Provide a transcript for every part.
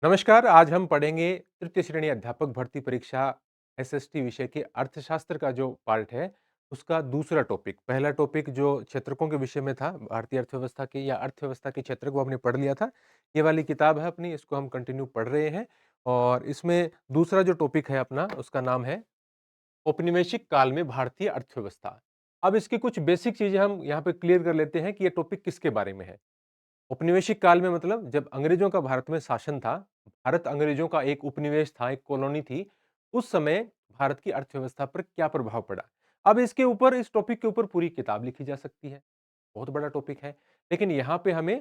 नमस्कार, आज हम पढ़ेंगे तृतीय श्रेणी अध्यापक भर्ती परीक्षा एसएसटी विषय के अर्थशास्त्र का जो पार्ट है, उसका दूसरा टॉपिक। पहला टॉपिक जो क्षेत्रकों के विषय में था, भारतीय अर्थव्यवस्था के या अर्थव्यवस्था के क्षेत्र को हमने पढ़ लिया था। ये वाली किताब है अपनी, इसको हम कंटिन्यू पढ़ रहे हैं और इसमें दूसरा जो टॉपिक है अपना, उसका नाम है औपनिवेशिक काल में भारतीय अर्थव्यवस्था। अब इसकी कुछ बेसिक चीजें हम यहाँ पे क्लियर कर लेते हैं कि ये टॉपिक किसके बारे में है। उपनिवेशिक काल में मतलब जब अंग्रेजों का भारत में शासन था, भारत अंग्रेजों का एक उपनिवेश था, एक कॉलोनी थी, उस समय भारत की अर्थव्यवस्था पर क्या प्रभाव पड़ा। अब इसके ऊपर, इस टॉपिक के ऊपर पूरी किताब लिखी जा सकती है, बहुत बड़ा टॉपिक है। लेकिन यहाँ पे हमें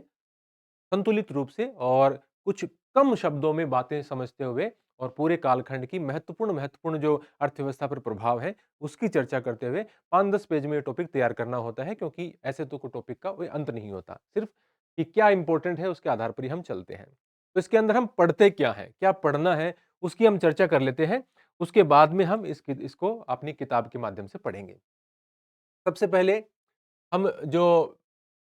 संतुलित रूप से और कुछ कम शब्दों में बातें समझते हुए और पूरे कालखंड की महत्वपूर्ण महत्वपूर्ण जो अर्थव्यवस्था पर प्रभाव है, उसकी चर्चा करते हुए 5-10 पेज में ये टॉपिक तैयार करना होता है, क्योंकि ऐसे तो कोई टॉपिक का कोई अंत नहीं होता। सिर्फ कि क्या इंपॉर्टेंट है, उसके आधार पर ही हम चलते हैं। तो इसके अंदर हम पढ़ते क्या हैं, क्या पढ़ना है, उसकी हम चर्चा कर लेते हैं। उसके बाद में हम इसको अपनी किताब के माध्यम से पढ़ेंगे। सबसे पहले हम जो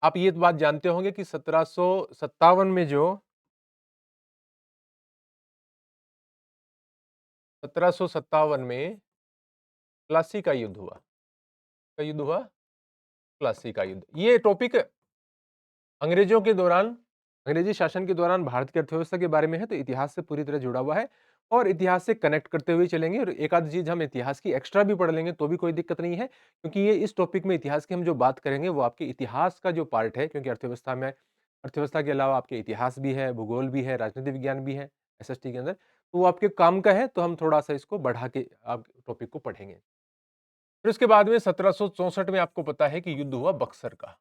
आप ये बात जानते होंगे कि 1757 में जो 1757 में प्लासी का युद्ध हुआ। का युद्ध हुआ, प्लासी का युद्ध। ये टॉपिक अंग्रेजों के दौरान, अंग्रेजी शासन के दौरान भारत की अर्थव्यवस्था के बारे में है, तो इतिहास से पूरी तरह जुड़ा हुआ है और इतिहास से कनेक्ट करते हुए चलेंगे और एक आध चीज हम इतिहास की एक्स्ट्रा भी पढ़ लेंगे तो भी कोई दिक्कत नहीं है, क्योंकि ये इस टॉपिक में इतिहास की हम जो बात करेंगे वो आपके इतिहास का जो पार्ट है, क्योंकि अर्थव्यवस्था में, अर्थव्यवस्था के अलावा आपके इतिहास भी है, भूगोल भी है, राजनीति विज्ञान भी है एसएसटी के अंदर, तो वो आपके काम का है, तो हम थोड़ा सा इसको बढ़ा के आप टॉपिक को पढ़ेंगे। फिर उसके बाद में 1764 में आपको पता है कि युद्ध हुआ बक्सर का।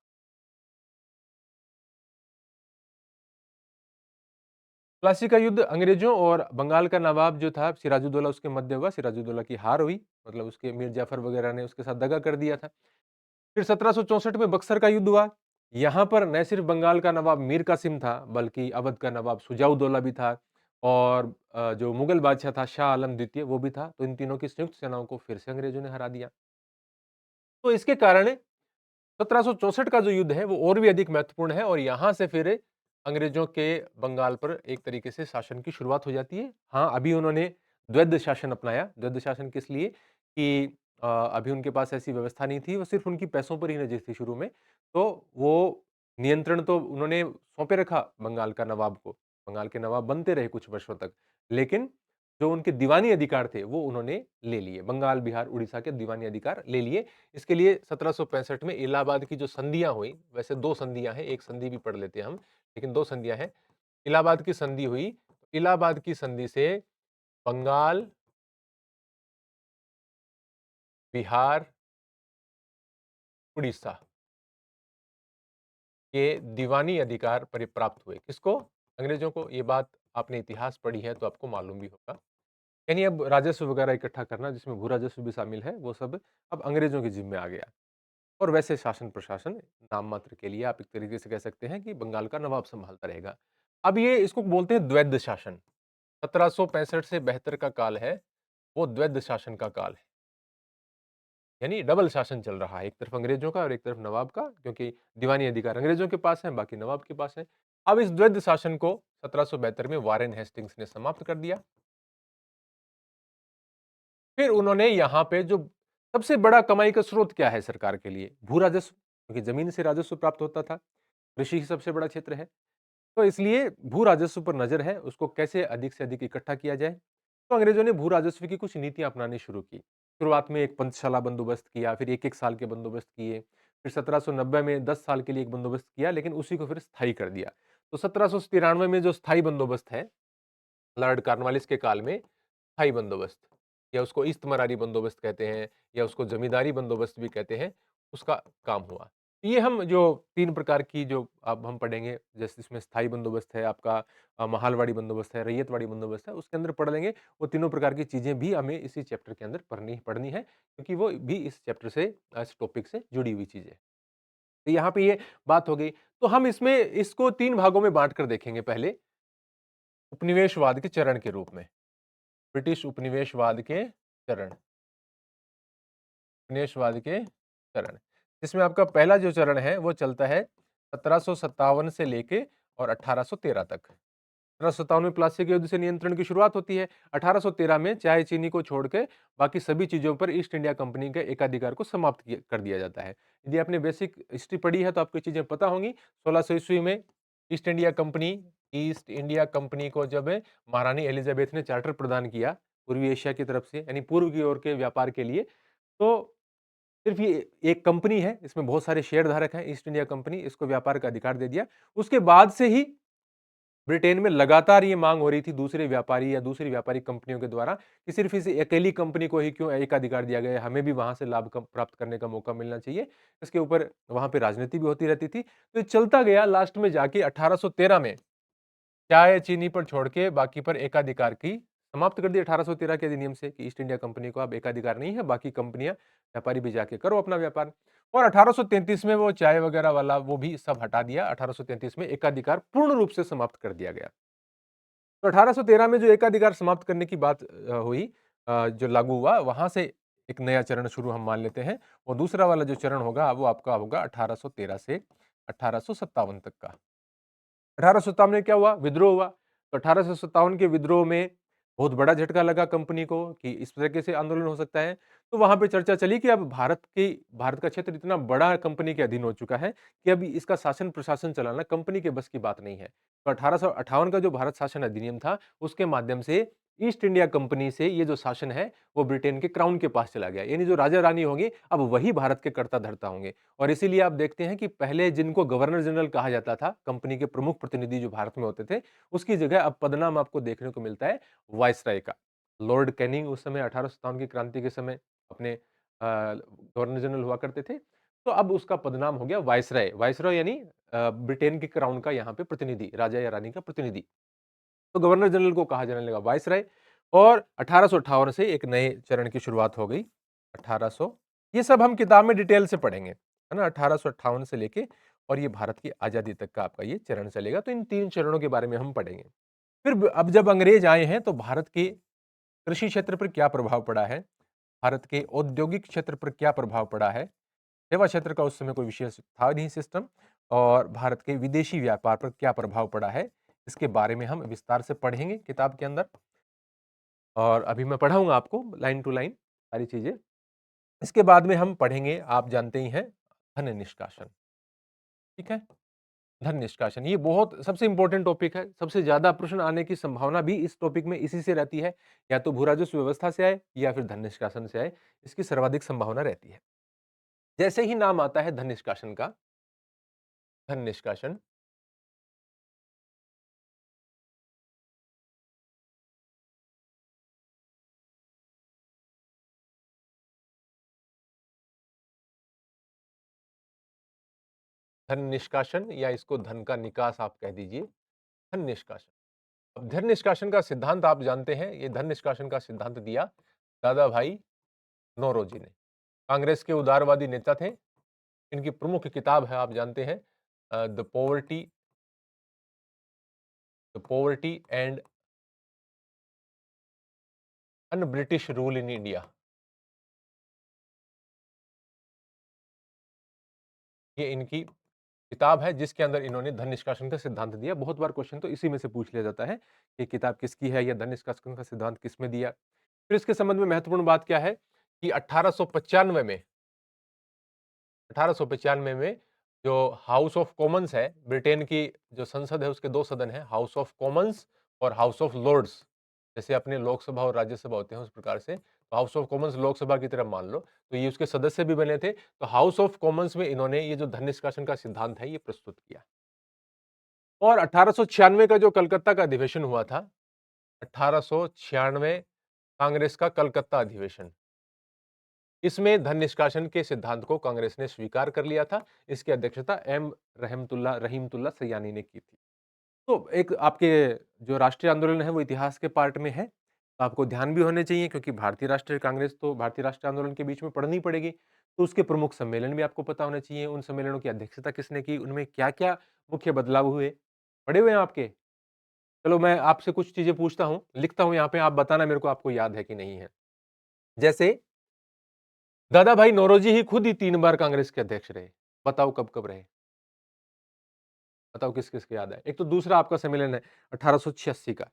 प्लासी का युद्ध अंग्रेजों और बंगाल का नवाब जो था सिराजुद्दौला, उसके मध्य हुआ। सिराजुद्दौला की हार हुई, मतलब उसके मीर जाफर वगैरह ने उसके साथ दगा कर दिया था। फिर 1764 में बक्सर का युद्ध हुआ। यहाँ पर न सिर्फ बंगाल का नवाब मीर कासिम था, बल्कि अवध का नवाब सुजाउद्दौला भी था और जो मुगल बादशाह था शाह आलम द्वितीय, वो भी था। तो इन तीनों की संयुक्त सेनाओं को फिर से अंग्रेजों ने हरा दिया। तो इसके कारण 1764 का जो युद्ध है वो और भी अधिक महत्वपूर्ण है और यहां से फिर अंग्रेजों के बंगाल पर एक तरीके से शासन की शुरुआत हो जाती है। हाँ, अभी उन्होंने द्वैध शासन अपनाया। द्वैध शासन किस लिए कि अभी उनके पास ऐसी व्यवस्था नहीं थी, वो सिर्फ उनकी पैसों पर ही नजर थी शुरू में। तो वो नियंत्रण तो उन्होंने सौंपे रखा बंगाल का नवाब को। बंगाल के नवाब बनते रहे कुछ वर्षों तक, लेकिन जो उनके दीवानी अधिकार थे वो उन्होंने ले लिए। बंगाल, बिहार, उड़ीसा के दीवानी अधिकार ले लिए। इसके लिए 1765 में इलाहाबाद की जो संधियां हुई, वैसे दो संधियां हैं, एक संधि भी पढ़ लेते हैं हम, लेकिन दो संधियां हैं। इलाहाबाद की संधि हुई, इलाहाबाद की संधि से बंगाल, बिहार, उड़ीसा के दीवानी अधिकार परिप्राप्त हुए। किसको? अंग्रेजों को। ये बात आपने इतिहास पढ़ी है तो आपको मालूम भी होगा। यानी अब राजस्व वगैरह इकट्ठा करना, जिसमें भू राजस्व भी शामिल है, वो सब अब अंग्रेजों के जिम्मे आ गया। और वैसे शासन प्रशासन नाम मात्र के लिए आप एक तरीके से कह सकते हैं कि बंगाल का नवाब संभालता रहेगा। अब ये इसको बोलते हैं द्वैध शासन। 1765 से 72 का काल है, वो द्वैध शासन का काल है। यानी डबल शासन चल रहा है, एक तरफ अंग्रेजों का और एक तरफ नवाब का, क्योंकि दीवानी अधिकार अंग्रेजों के पास है, बाकी नवाब के पास है। अब इस द्वैध शासन को 1772 में वारेन हेस्टिंग्स ने समाप्त कर दिया। फिर उन्होंने यहाँ पे जो सबसे बड़ा कमाई का स्रोत क्या है सरकार के लिए? भू राजस्व, क्योंकि जमीन से राजस्व प्राप्त होता था। कृषि ही सबसे बड़ा क्षेत्र है। तो इसलिए भू राजस्व पर नजर है, उसको कैसे अधिक से अधिक इकट्ठा किया जाए। तो अंग्रेजों ने भू राजस्व की कुछ नीतियां अपनानी शुरू की। शुरुआत में एक पंचशाला बंदोबस्त किया, फिर एक एक साल के बंदोबस्त किए। फिर 1790 में 10 साल के लिए एक बंदोबस्त किया, लेकिन उसी को फिर स्थायी कर दिया। तो 1793 में जो स्थायी बंदोबस्त है, लॉर्ड कॉर्नवालिस के काल में स्थायी बंदोबस्त, या उसको इस्तमरारी बंदोबस्त कहते हैं, या उसको जमींदारी बंदोबस्त भी कहते हैं, उसका काम हुआ। ये हम जो तीन प्रकार की जो अब हम पढ़ेंगे, जैसे इसमें स्थायी बंदोबस्त है आपका, महालवाड़ी बंदोबस्त है, रैयतवाड़ी बंदोबस्त है, उसके अंदर पढ़ लेंगे। वो तीनों प्रकार की चीजें भी हमें इसी चैप्टर के अंदर पढ़नी पढ़नी है, क्योंकि वो भी इस चैप्टर से, इस टॉपिक से जुड़ी हुई चीजें। तो यहाँ पे ये बात हो गई। तो हम इसमें इसको तीन भागों में बांट कर देखेंगे। पहले उपनिवेशवाद के चरण के रूप में, ब्रिटिश उपनिवेशवाद के चरण, उपनिवेशवाद के चरण, जिसमें आपका पहला जो चरण है वो चलता है 1757 से लेके और 1813 तक। 1857 में प्लासी के युद्ध से नियंत्रण की शुरुआत होती है। 1813 में चाय चीनी को छोड़ के बाकी सभी चीज़ों पर ईस्ट इंडिया कंपनी के एकाधिकार को समाप्त कर दिया जाता है। यदि आपने बेसिक हिस्ट्री पढ़ी है तो आपको ये चीज़ें पता होंगी। 1600 ईस्वी में ईस्ट इंडिया कंपनी को जब महारानी एलिजाबेथ ने चार्टर प्रदान किया पूर्वी एशिया की तरफ से यानी पूर्व की ओर के व्यापार के लिए, तो सिर्फ ये एक कंपनी है, इसमें बहुत सारे शेयर धारक हैं, ईस्ट इंडिया कंपनी, इसको व्यापार का अधिकार दे दिया। उसके बाद से ही ब्रिटेन में लगातार ये मांग हो रही थी दूसरे व्यापारी या दूसरी व्यापारिक कंपनियों के द्वारा कि सिर्फ इस अकेली कंपनी को ही क्यों एकाधिकार दिया गया है, हमें भी वहां से लाभ प्राप्त करने का मौका मिलना चाहिए। इसके ऊपर वहां पे राजनीति भी होती रहती थी। तो ये चलता गया, लास्ट में जाके 1813 में चाय चीनी पर छोड़ के बाकी पर एकाधिकार की समाप्त कर दी 1813 के अधिनियम से कि ईस्ट इंडिया कंपनी को अब एकाधिकार नहीं है, बाकी कंपनियां व्यापारी भी जाके करो अपना व्यापार। और 1833 में वो चाय वगैरह वाला वो भी सब हटा दिया। 1833 में एकाधिकार पूर्ण रूप से समाप्त कर दिया गया। तो 1813 में जो एकाधिकार समाप्त करने की बात हुई, जो लागू हुआ, वहां से एक नया चरण शुरू हम मान लेते हैं। और दूसरा वाला जो चरण होगा वो आपका होगा 1813 से 1857 तक का। 1857 में क्या हुआ? विद्रोह हुआ। तो 1857 के विद्रोह में बहुत बड़ा झटका लगा कंपनी को कि इस तरीके से आंदोलन हो सकता है। तो वहां पे चर्चा चली कि अब भारत का क्षेत्र इतना बड़ा कंपनी के अधीन हो चुका है कि अभी इसका शासन प्रशासन चलाना कंपनी के बस की बात नहीं है। तो 1858 का जो भारत शासन अधिनियम था, उसके माध्यम से ईस्ट इंडिया कंपनी से ये जो शासन है वो ब्रिटेन के क्राउन के पास चला गया। यानी जो राजा रानी होंगे अब वही भारत के कर्ता धर्ता होंगे। और इसीलिए आप देखते हैं कि पहले जिनको गवर्नर जनरल कहा जाता था, कंपनी के प्रमुख प्रतिनिधि जो भारत में होते थे, उसकी जगह अब पदनाम आपको देखने को मिलता है वायसराय का। लॉर्ड कैनिंग उस समय 1857 की क्रांति के समय अपने गवर्नर जनरल हुआ करते थे। तो अब उसका पदनाम हो गया वायसराय। वायसराय यानी ब्रिटेन के क्राउन का यहाँ पे प्रतिनिधि, राजा या रानी का प्रतिनिधि। तो गवर्नर जनरल को कहा जाने लगा वायसराय। और 1858 से एक नए चरण की शुरुआत हो गई। 1800, ये सब हम किताब में डिटेल से पढ़ेंगे, है ना? 1858 से लेके और ये भारत की आजादी तक का आपका ये चरण चलेगा। तो इन 3 चरणों के बारे में हम पढ़ेंगे। फिर अब जब अंग्रेज आए हैं तो भारत के कृषि क्षेत्र पर क्या प्रभाव पड़ा है? भारत के औद्योगिक क्षेत्र पर क्या प्रभाव पड़ा है? सेवा क्षेत्र का उस समय कोई विशेष था नहीं सिस्टम। और भारत के विदेशी व्यापार पर क्या प्रभाव पड़ा है? इसके बारे में हम विस्तार से पढ़ेंगे किताब के अंदर। और अभी मैं पढ़ाऊंगा आपको लाइन टू लाइन सारी चीजें। इसके बाद में हम पढ़ेंगे, आप जानते ही हैं, धन निष्कासन। ठीक है? धन निष्कासन ये बहुत सबसे इंपॉर्टेंट टॉपिक है। सबसे ज्यादा प्रश्न आने की संभावना भी इस टॉपिक में इसी से रहती है। या तो भू राजस्व व्यवस्था से आए या फिर धन निष्कासन से आए, इसकी सर्वाधिक संभावना रहती है। जैसे ही नाम आता है धन निष्कासन का, धन निष्कासन, धन निष्कासन या इसको धन का निकास आप कह दीजिए, धन निष्कासन। अब धन निष्कासन का सिद्धांत आप जानते हैं, ये धन निष्कासन का सिद्धांत दिया दादा भाई नौरोजी ने। कांग्रेस के उदारवादी नेता थे। इनकी प्रमुख किताब है, आप जानते हैं, the poverty and un British rule in India. ये इनकी किताब है जिसके अंदर इन्होंने धन निष्कासन का सिद्धांत दिया। बहुत बार क्वेश्चन तो इसी में से पूछ लिया जाता है कि किताब किसकी है या धन निष्कासन का सिद्धांत किसमें दिया। फिर इसके संबंध में महत्वपूर्ण बात क्या है कि 1895 में जो हाउस ऑफ कॉमन्स है, ब्रिटेन की जो संसद है उसके 2 सदन है, हाउस ऑफ कॉमन्स और हाउस ऑफ लॉर्ड्स। जैसे अपने लोकसभा और राज्यसभा होते हैं उस प्रकार से, तो हाउस ऑफ कॉमन्स लोकसभा की तरह मान लो। तो ये उसके सदस्य भी बने थे। तो हाउस ऑफ कॉमन्स में इन्होंने ये जो धन निष्कासन का सिद्धांत है ये प्रस्तुत किया। और 1896 का जो कलकत्ता का अधिवेशन हुआ था, 1896 कांग्रेस का कलकत्ता अधिवेशन, इसमें धन निष्कासन के सिद्धांत को कांग्रेस ने स्वीकार कर लिया था। इसकी अध्यक्षता एम रहीमतुल्ला सयानी ने की थी। तो एक आपके जो राष्ट्रीय आंदोलन है वो इतिहास के पार्ट में है। तो आपको ध्यान भी होने चाहिए क्योंकि भारतीय राष्ट्रीय कांग्रेस तो भारतीय राष्ट्रीय आंदोलन के बीच में पढ़नी पड़ेगी। तो उसके प्रमुख सम्मेलन भी आपको पता होने चाहिए। उन सम्मेलनों की अध्यक्षता किसने की, उनमें क्या-क्या मुख्य बदलाव हुए, पढ़े हुए हैं आपके? चलो मैं आपसे कुछ चीजें पूछता हूँ, लिखता हूँ यहाँ पे, आप बताना मेरे को आपको याद है कि नहीं है। जैसे दादा भाई नौरोजी ही खुद ही 3 बार कांग्रेस के अध्यक्ष रहे। बताओ कब-कब रहे? बताओ किस-किस को याद है? एक तो दूसरा आपका सम्मेलन है 1886 का,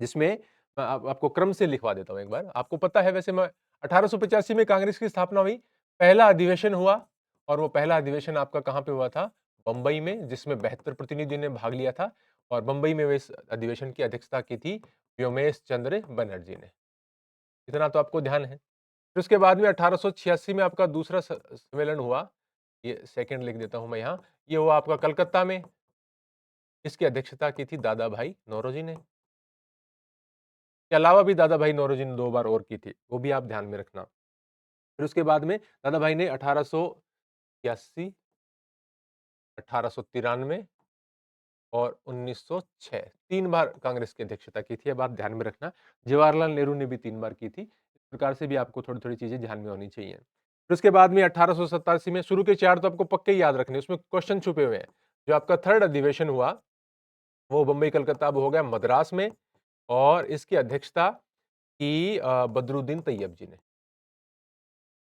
जिसमें मैं आपको क्रम से लिखवा देता हूँ एक बार। आपको पता है वैसे मैं 1885 में कांग्रेस की स्थापना हुई, पहला अधिवेशन हुआ और वो पहला अधिवेशन आपका कहाँ पे हुआ था? बम्बई में, जिसमें 72 प्रतिनिधियों ने भाग लिया था और बम्बई में वे इस अधिवेशन की अध्यक्षता की थी व्योमेश चंद्र बनर्जी ने। इतना तो आपको ध्यान है। फिर उसके बाद में 1886 में आपका दूसरा सम्मेलन हुआ, ये सेकंड लिख देता हूँ मैं यहाँ, ये हुआ आपका कलकत्ता में, इसकी अध्यक्षता की थी दादा भाई नौरोजी ने। के अलावा भी दादा भाई नौरोजी ने 2 बार और की थी, वो भी आप ध्यान में रखना। फिर उसके बाद में दादा भाई ने 1881, 1893 और 1906 3 बार कांग्रेस की अध्यक्षता की थी, अब आप ध्यान में रखना। जवाहरलाल नेहरू ने भी 3 बार की थी। इस प्रकार से भी आपको थोड़ी-थोड़ी चीज़ें ध्यान में होनी चाहिए। फिर उसके बाद में 1887 में शुरू के 4 तो आपको पक्के ही याद रखने हैं, उसमें क्वेश्चन छुपे हुए हैं। जो आपका 3rd अधिवेशन हुआ, वो बम्बई, कलकत्ता अब हो गया मद्रास में और इसकी अध्यक्षता की बदरुद्दीन तैयब जी ने।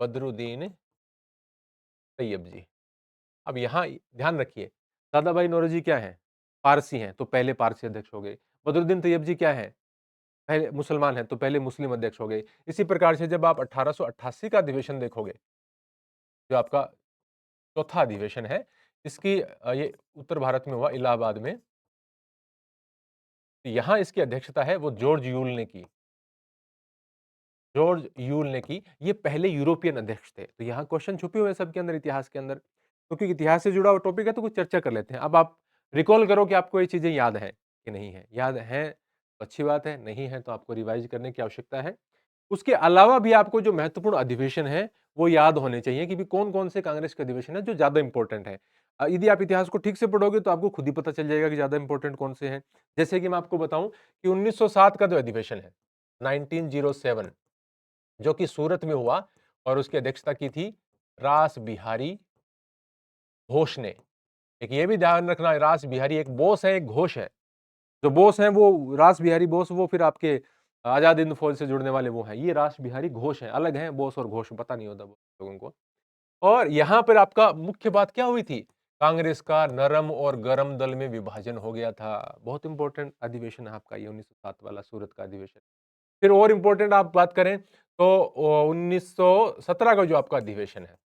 बदरुद्दीन तैयब जी। अब यहाँ ध्यान रखिए, दादा भाई नौरोजी क्या हैं? पारसी हैं, तो पहले पारसी अध्यक्ष हो गए। बदरुद्दीन तैयब जी क्या हैं? पहले मुसलमान हैं, तो पहले मुस्लिम अध्यक्ष हो गए। इसी प्रकार से जब आप 1888 का अधिवेशन देखोगे, जो आपका चौथा अधिवेशन है, इसकी ये उत्तर भारत में हुआ इलाहाबाद में। तो यहाँ इसकी अध्यक्षता है वो जॉर्ज यूल ने की। जॉर्ज यूल ने की, ये पहले यूरोपियन अध्यक्ष थे। तो यहाँ क्वेश्चन छुपे हुए हैं सबके अंदर इतिहास के अंदर। क्योंकि इतिहास से जुड़ा हुआ टॉपिक है तो कुछ चर्चा कर लेते हैं। अब आप रिकॉल करो कि आपको ये चीज़ें याद है कि नहीं है? याद है तो अच्छी बात है, नहीं है तो आपको रिवाइज़ करने की आवश्यकता है। उसके अलावा भी आपको जो महत्वपूर्ण अधिवेशन हैं, वो याद होने चाहिए कि भी कौन-कौन से कांग्रेस के अधिवेशन हैं जो ज़्यादा इम्पोर्टेंट हैं। यदि आप इतिहास को ठीक से पढ़ोगे तो आपको खुद ही पता चल जाएगा कि ज़्यादा इम्पोर्टेंट कौन से हैं। जैसे कि मैं आपको बताऊँ कि 1907 का जो अधिवेशन है, 1907 जो कि सूरत में हुआ और उसकी अध्यक्षता की थी रास बिहारी घोष ने। एक ये भी ध्यान रखना रास बिहारी एक बोस है, एक घोष है। जो बोस हैं वो रास बिहारी बोस वो फिर आपके आजाद हिंद फौज से जुड़ने वाले वो हैं। ये रास बिहारी घोष हैं, अलग हैं बोस और घोष पता नहीं होता लोगों को। और यहाँ पर आपका मुख्य बात क्या हुई थी? कांग्रेस का नरम और गरम दल में विभाजन हो गया था। बहुत इंपॉर्टेंट अधिवेशन है आपका ये 1907 वाला सूरत का अधिवेशन। फिर और इंपॉर्टेंट आप बात करें तो 1917 का जो आपका अधिवेशन है,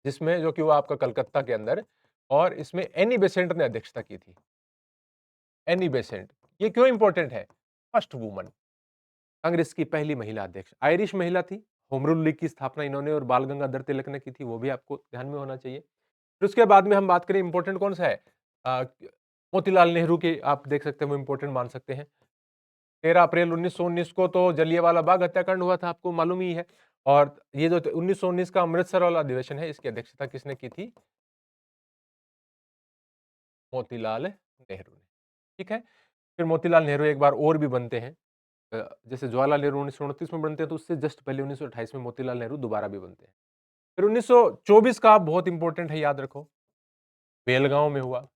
जिसमें जो कि वो आपका कलकत्ता के अंदर और इसमें एनी बेसेंट ने अध्यक्षता की थी। एनी बेसेंट, ये क्यों इंपॉर्टेंट है? फर्स्ट वुमन, कांग्रेस की पहली महिला अध्यक्ष, आयरिश महिला थी। होम रूल लीग की स्थापना इन्होंने और बाल गंगाधर तिलक ने की थी, वो भी आपको ध्यान में होना चाहिए। फिर उसके बाद में हम बात करें इंपॉर्टेंट कौन सा है? अ, मोतीलाल नेहरू के आप देख सकते हैं वो इंपॉर्टेंट मान सकते हैं। 13 अप्रैल 1919 को तो जलियांवाला बाग हत्याकांड हुआ था, आपको मालूम ही है। और ये जो 1919 का अमृतसर वाला अधिवेशन है, इसकी अध्यक्षता किसने की थी? मोतीलाल नेहरू ने। ठीक है? फिर मोतीलाल नेहरू एक बार और भी बनते हैं। जैसे जवाहरलाल नेहरू 1929 में बनते हैं, तो उससे जस्ट पहले 1928 में मोतीलाल नेहरू दोबारा भी बनते हैं। फिर 1924 का बहुत इंपॉर्टेंट है, याद रखो, बेलगांव में हुआ।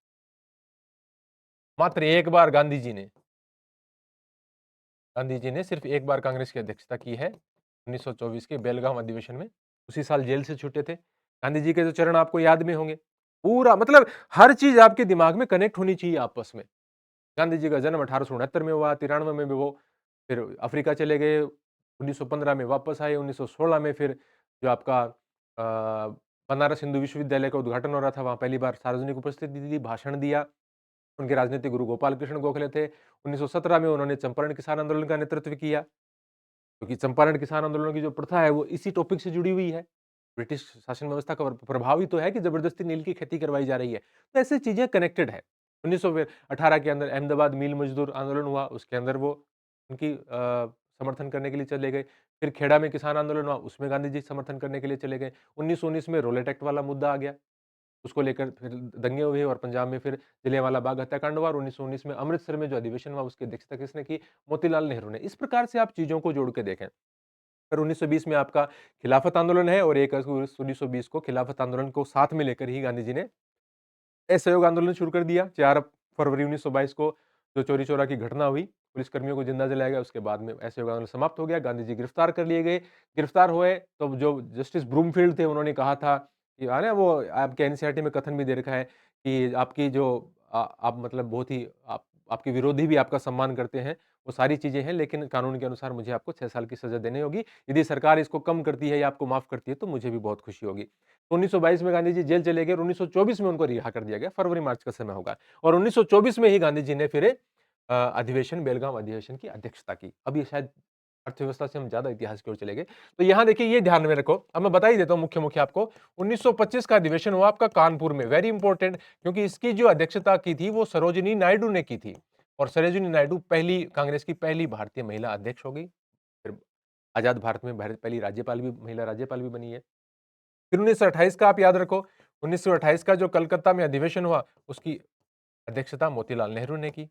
मात्र एक बार गांधी जी ने सिर्फ एक बार कांग्रेस की अध्यक्षता की है, 1924 के बेलगाम अधिवेशन में। उसी साल जेल से छूटे थे। गांधी जी के जो चरण आपको याद में होंगे। पूरा मतलब हर चीज आपके दिमाग में कनेक्ट होनी चाहिए आपस में। गांधी जी का जन्म 1869 में हुआ, 93 में भी वो फिर अफ्रीका चले गए, 1915 में वापस आए, 1916 में फिर जो आपका बनारस हिंदू विश्वविद्यालय का उद्घाटन हो रहा था, वहां पहली बार सार्वजनिक उपस्थिति दी, भाषण दिया। उनके राजनीतिक गुरु गोपाल कृष्ण गोखले थे। 1917 में उन्होंने चंपारण किसान आंदोलन का नेतृत्व किया, क्योंकि चंपारण किसान आंदोलन की जो प्रथा है वो इसी टॉपिक से जुड़ी हुई है। ब्रिटिश शासन व्यवस्था का प्रभाव ही तो है कि जबरदस्ती नील की खेती करवाई जा रही है। तो ऐसी चीजें कनेक्टेड है। 1918 के अंदर अहमदाबाद मिल मजदूर आंदोलन हुआ, उसके अंदर वो उनकी समर्थन करने के लिए चले गए। फिर खेड़ा में किसान आंदोलन हुआ, उसमें गांधी जी समर्थन करने के लिए चले गए। 1919 में रोलेट एक्ट वाला मुद्दा आ गया, उसको लेकर फिर दंगे हुए और पंजाब में फिर जलियांवाला बाग हत्याकांड हुआ और 1919 में अमृतसर में जो अधिवेशन हुआ उसकी अध्यक्षता किसने की? मोतीलाल नेहरू ने। इस प्रकार से आप चीजों को जोड़ के देखें। फिर 1920 में आपका खिलाफत आंदोलन है और 1 अगस्त 1920 को खिलाफत आंदोलन को साथ में लेकर ही गांधी जी ने असहयोग आंदोलन शुरू कर दिया। 4 फरवरी 1922 को जो चौरी चौरा की घटना हुई, पुलिसकर्मियों को जिंदा जलाया गया, उसके बाद में असहयोग आंदोलन समाप्त हो गया। गांधी जी गिरफ्तार कर लिए गए। गिरफ्तार हुए तो जो जस्टिस ब्रूमफील्ड थे उन्होंने कहा था कि वो आपके एनसीईआरटी में कथन भी दे रखा है कि आपकी जो आप मतलब बहुत ही आपके विरोधी भी आपका सम्मान करते हैं, वो सारी चीज़ें हैं, लेकिन कानून के अनुसार मुझे आपको 6 साल की सज़ा देनी होगी। यदि सरकार इसको कम करती है या आपको माफ़ करती है, तो मुझे भी बहुत खुशी होगी। तो 1922 में गांधी जी जेल चले गए और 1924 में उनको रिहा कर दिया गया, फरवरी-मार्च का समय होगा और 1924 में ही गांधी जी ने फिर अधिवेशन बेलगाम अधिवेशन की अध्यक्षता की। अब ये शायद अर्थव्यवस्था से हम ज़्यादा इतिहास की ओर चले गए। तो यहाँ देखिए ये ध्यान में रखो, अब मैं बता ही देता हूँ मुख्य-मुख्य आपको। 1925 का अधिवेशन हुआ आपका कानपुर में, वेरी इंपॉर्टेंट क्योंकि इसकी जो अध्यक्षता की थी वो सरोजिनी नायडू ने की थी और सरोजिनी नायडू पहली कांग्रेस की पहली भारतीय महिला अध्यक्ष हो गई। फिर आज़ाद भारत में भारत पहली राज्यपाल भी महिला राज्यपाल भी बनी है। फिर 1928 का आप याद रखो, 1928 का जो कलकत्ता में अधिवेशन हुआ, उसकी अध्यक्षता मोतीलाल नेहरू ने की।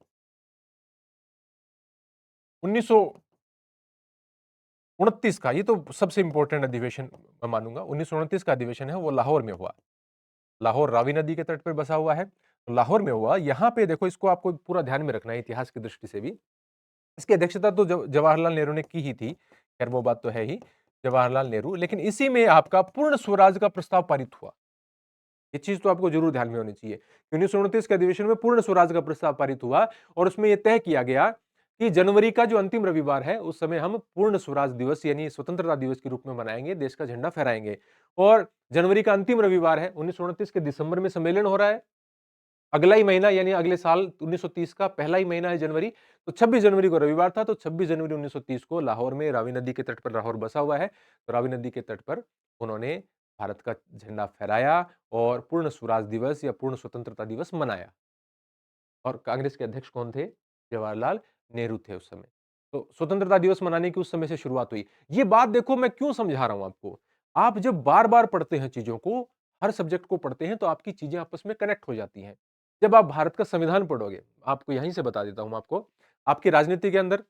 1929 का ये तो सबसे इंपॉर्टेंट अधिवेशन मैं मानूंगा, 1929 का अधिवेशन है वो लाहौर में हुआ। लाहौर रावी नदी के तट पर बसा हुआ है, तो लाहौर में हुआ। यहाँ पे देखो इसको आपको पूरा ध्यान में रखना है इतिहास की दृष्टि से भी। इसकी अध्यक्षता तो जवाहरलाल नेहरू ने की ही थी, खैर वो बात तो है ही, जवाहरलाल नेहरू, लेकिन इसी में आपका पूर्ण स्वराज का प्रस्ताव पारित हुआ। ये चीज तो आपको जरूर ध्यान में होनी चाहिए। 1929 के अधिवेशन में पूर्ण स्वराज का प्रस्ताव पारित हुआ और उसमें यह तय किया गया कि जनवरी का जो अंतिम रविवार है उस समय हम पूर्ण स्वराज दिवस यानी स्वतंत्रता दिवस के रूप में मनाएंगे, देश का झंडा फहराएंगे। और जनवरी का अंतिम रविवार है, 1929 के दिसंबर में सम्मेलन हो रहा है, अगला ही महीना यानी अगले साल 1930 का पहला ही महीना है जनवरी, तो 26 जनवरी को रविवार था, तो 26 जनवरी 1930 को लाहौर में रावी नदी के तट पर लाहौर बसा हुआ है, तो रावी नदी के तट पर उन्होंने भारत का झंडा फहराया और पूर्ण स्वराज दिवस या पूर्ण स्वतंत्रता दिवस मनाया। और कांग्रेस के अध्यक्ष कौन थे? जवाहरलाल नेहरू थे उस समय। तो स्वतंत्रता दिवस मनाने की उस समय से शुरुआत हुई। ये बात देखो मैं क्यों समझा रहा हूं आपको। आप जब बार-बार पढ़ते हैं चीज़ों को, हर सब्जेक्ट को पढ़ते हैं तो आपकी चीज़ें आपस में कनेक्ट हो जाती हैं। जब आप भारत का संविधान पढ़ोगे, आपको यहीं से बता देता हूं मैं आपको, आपकी राजनीति के अंदर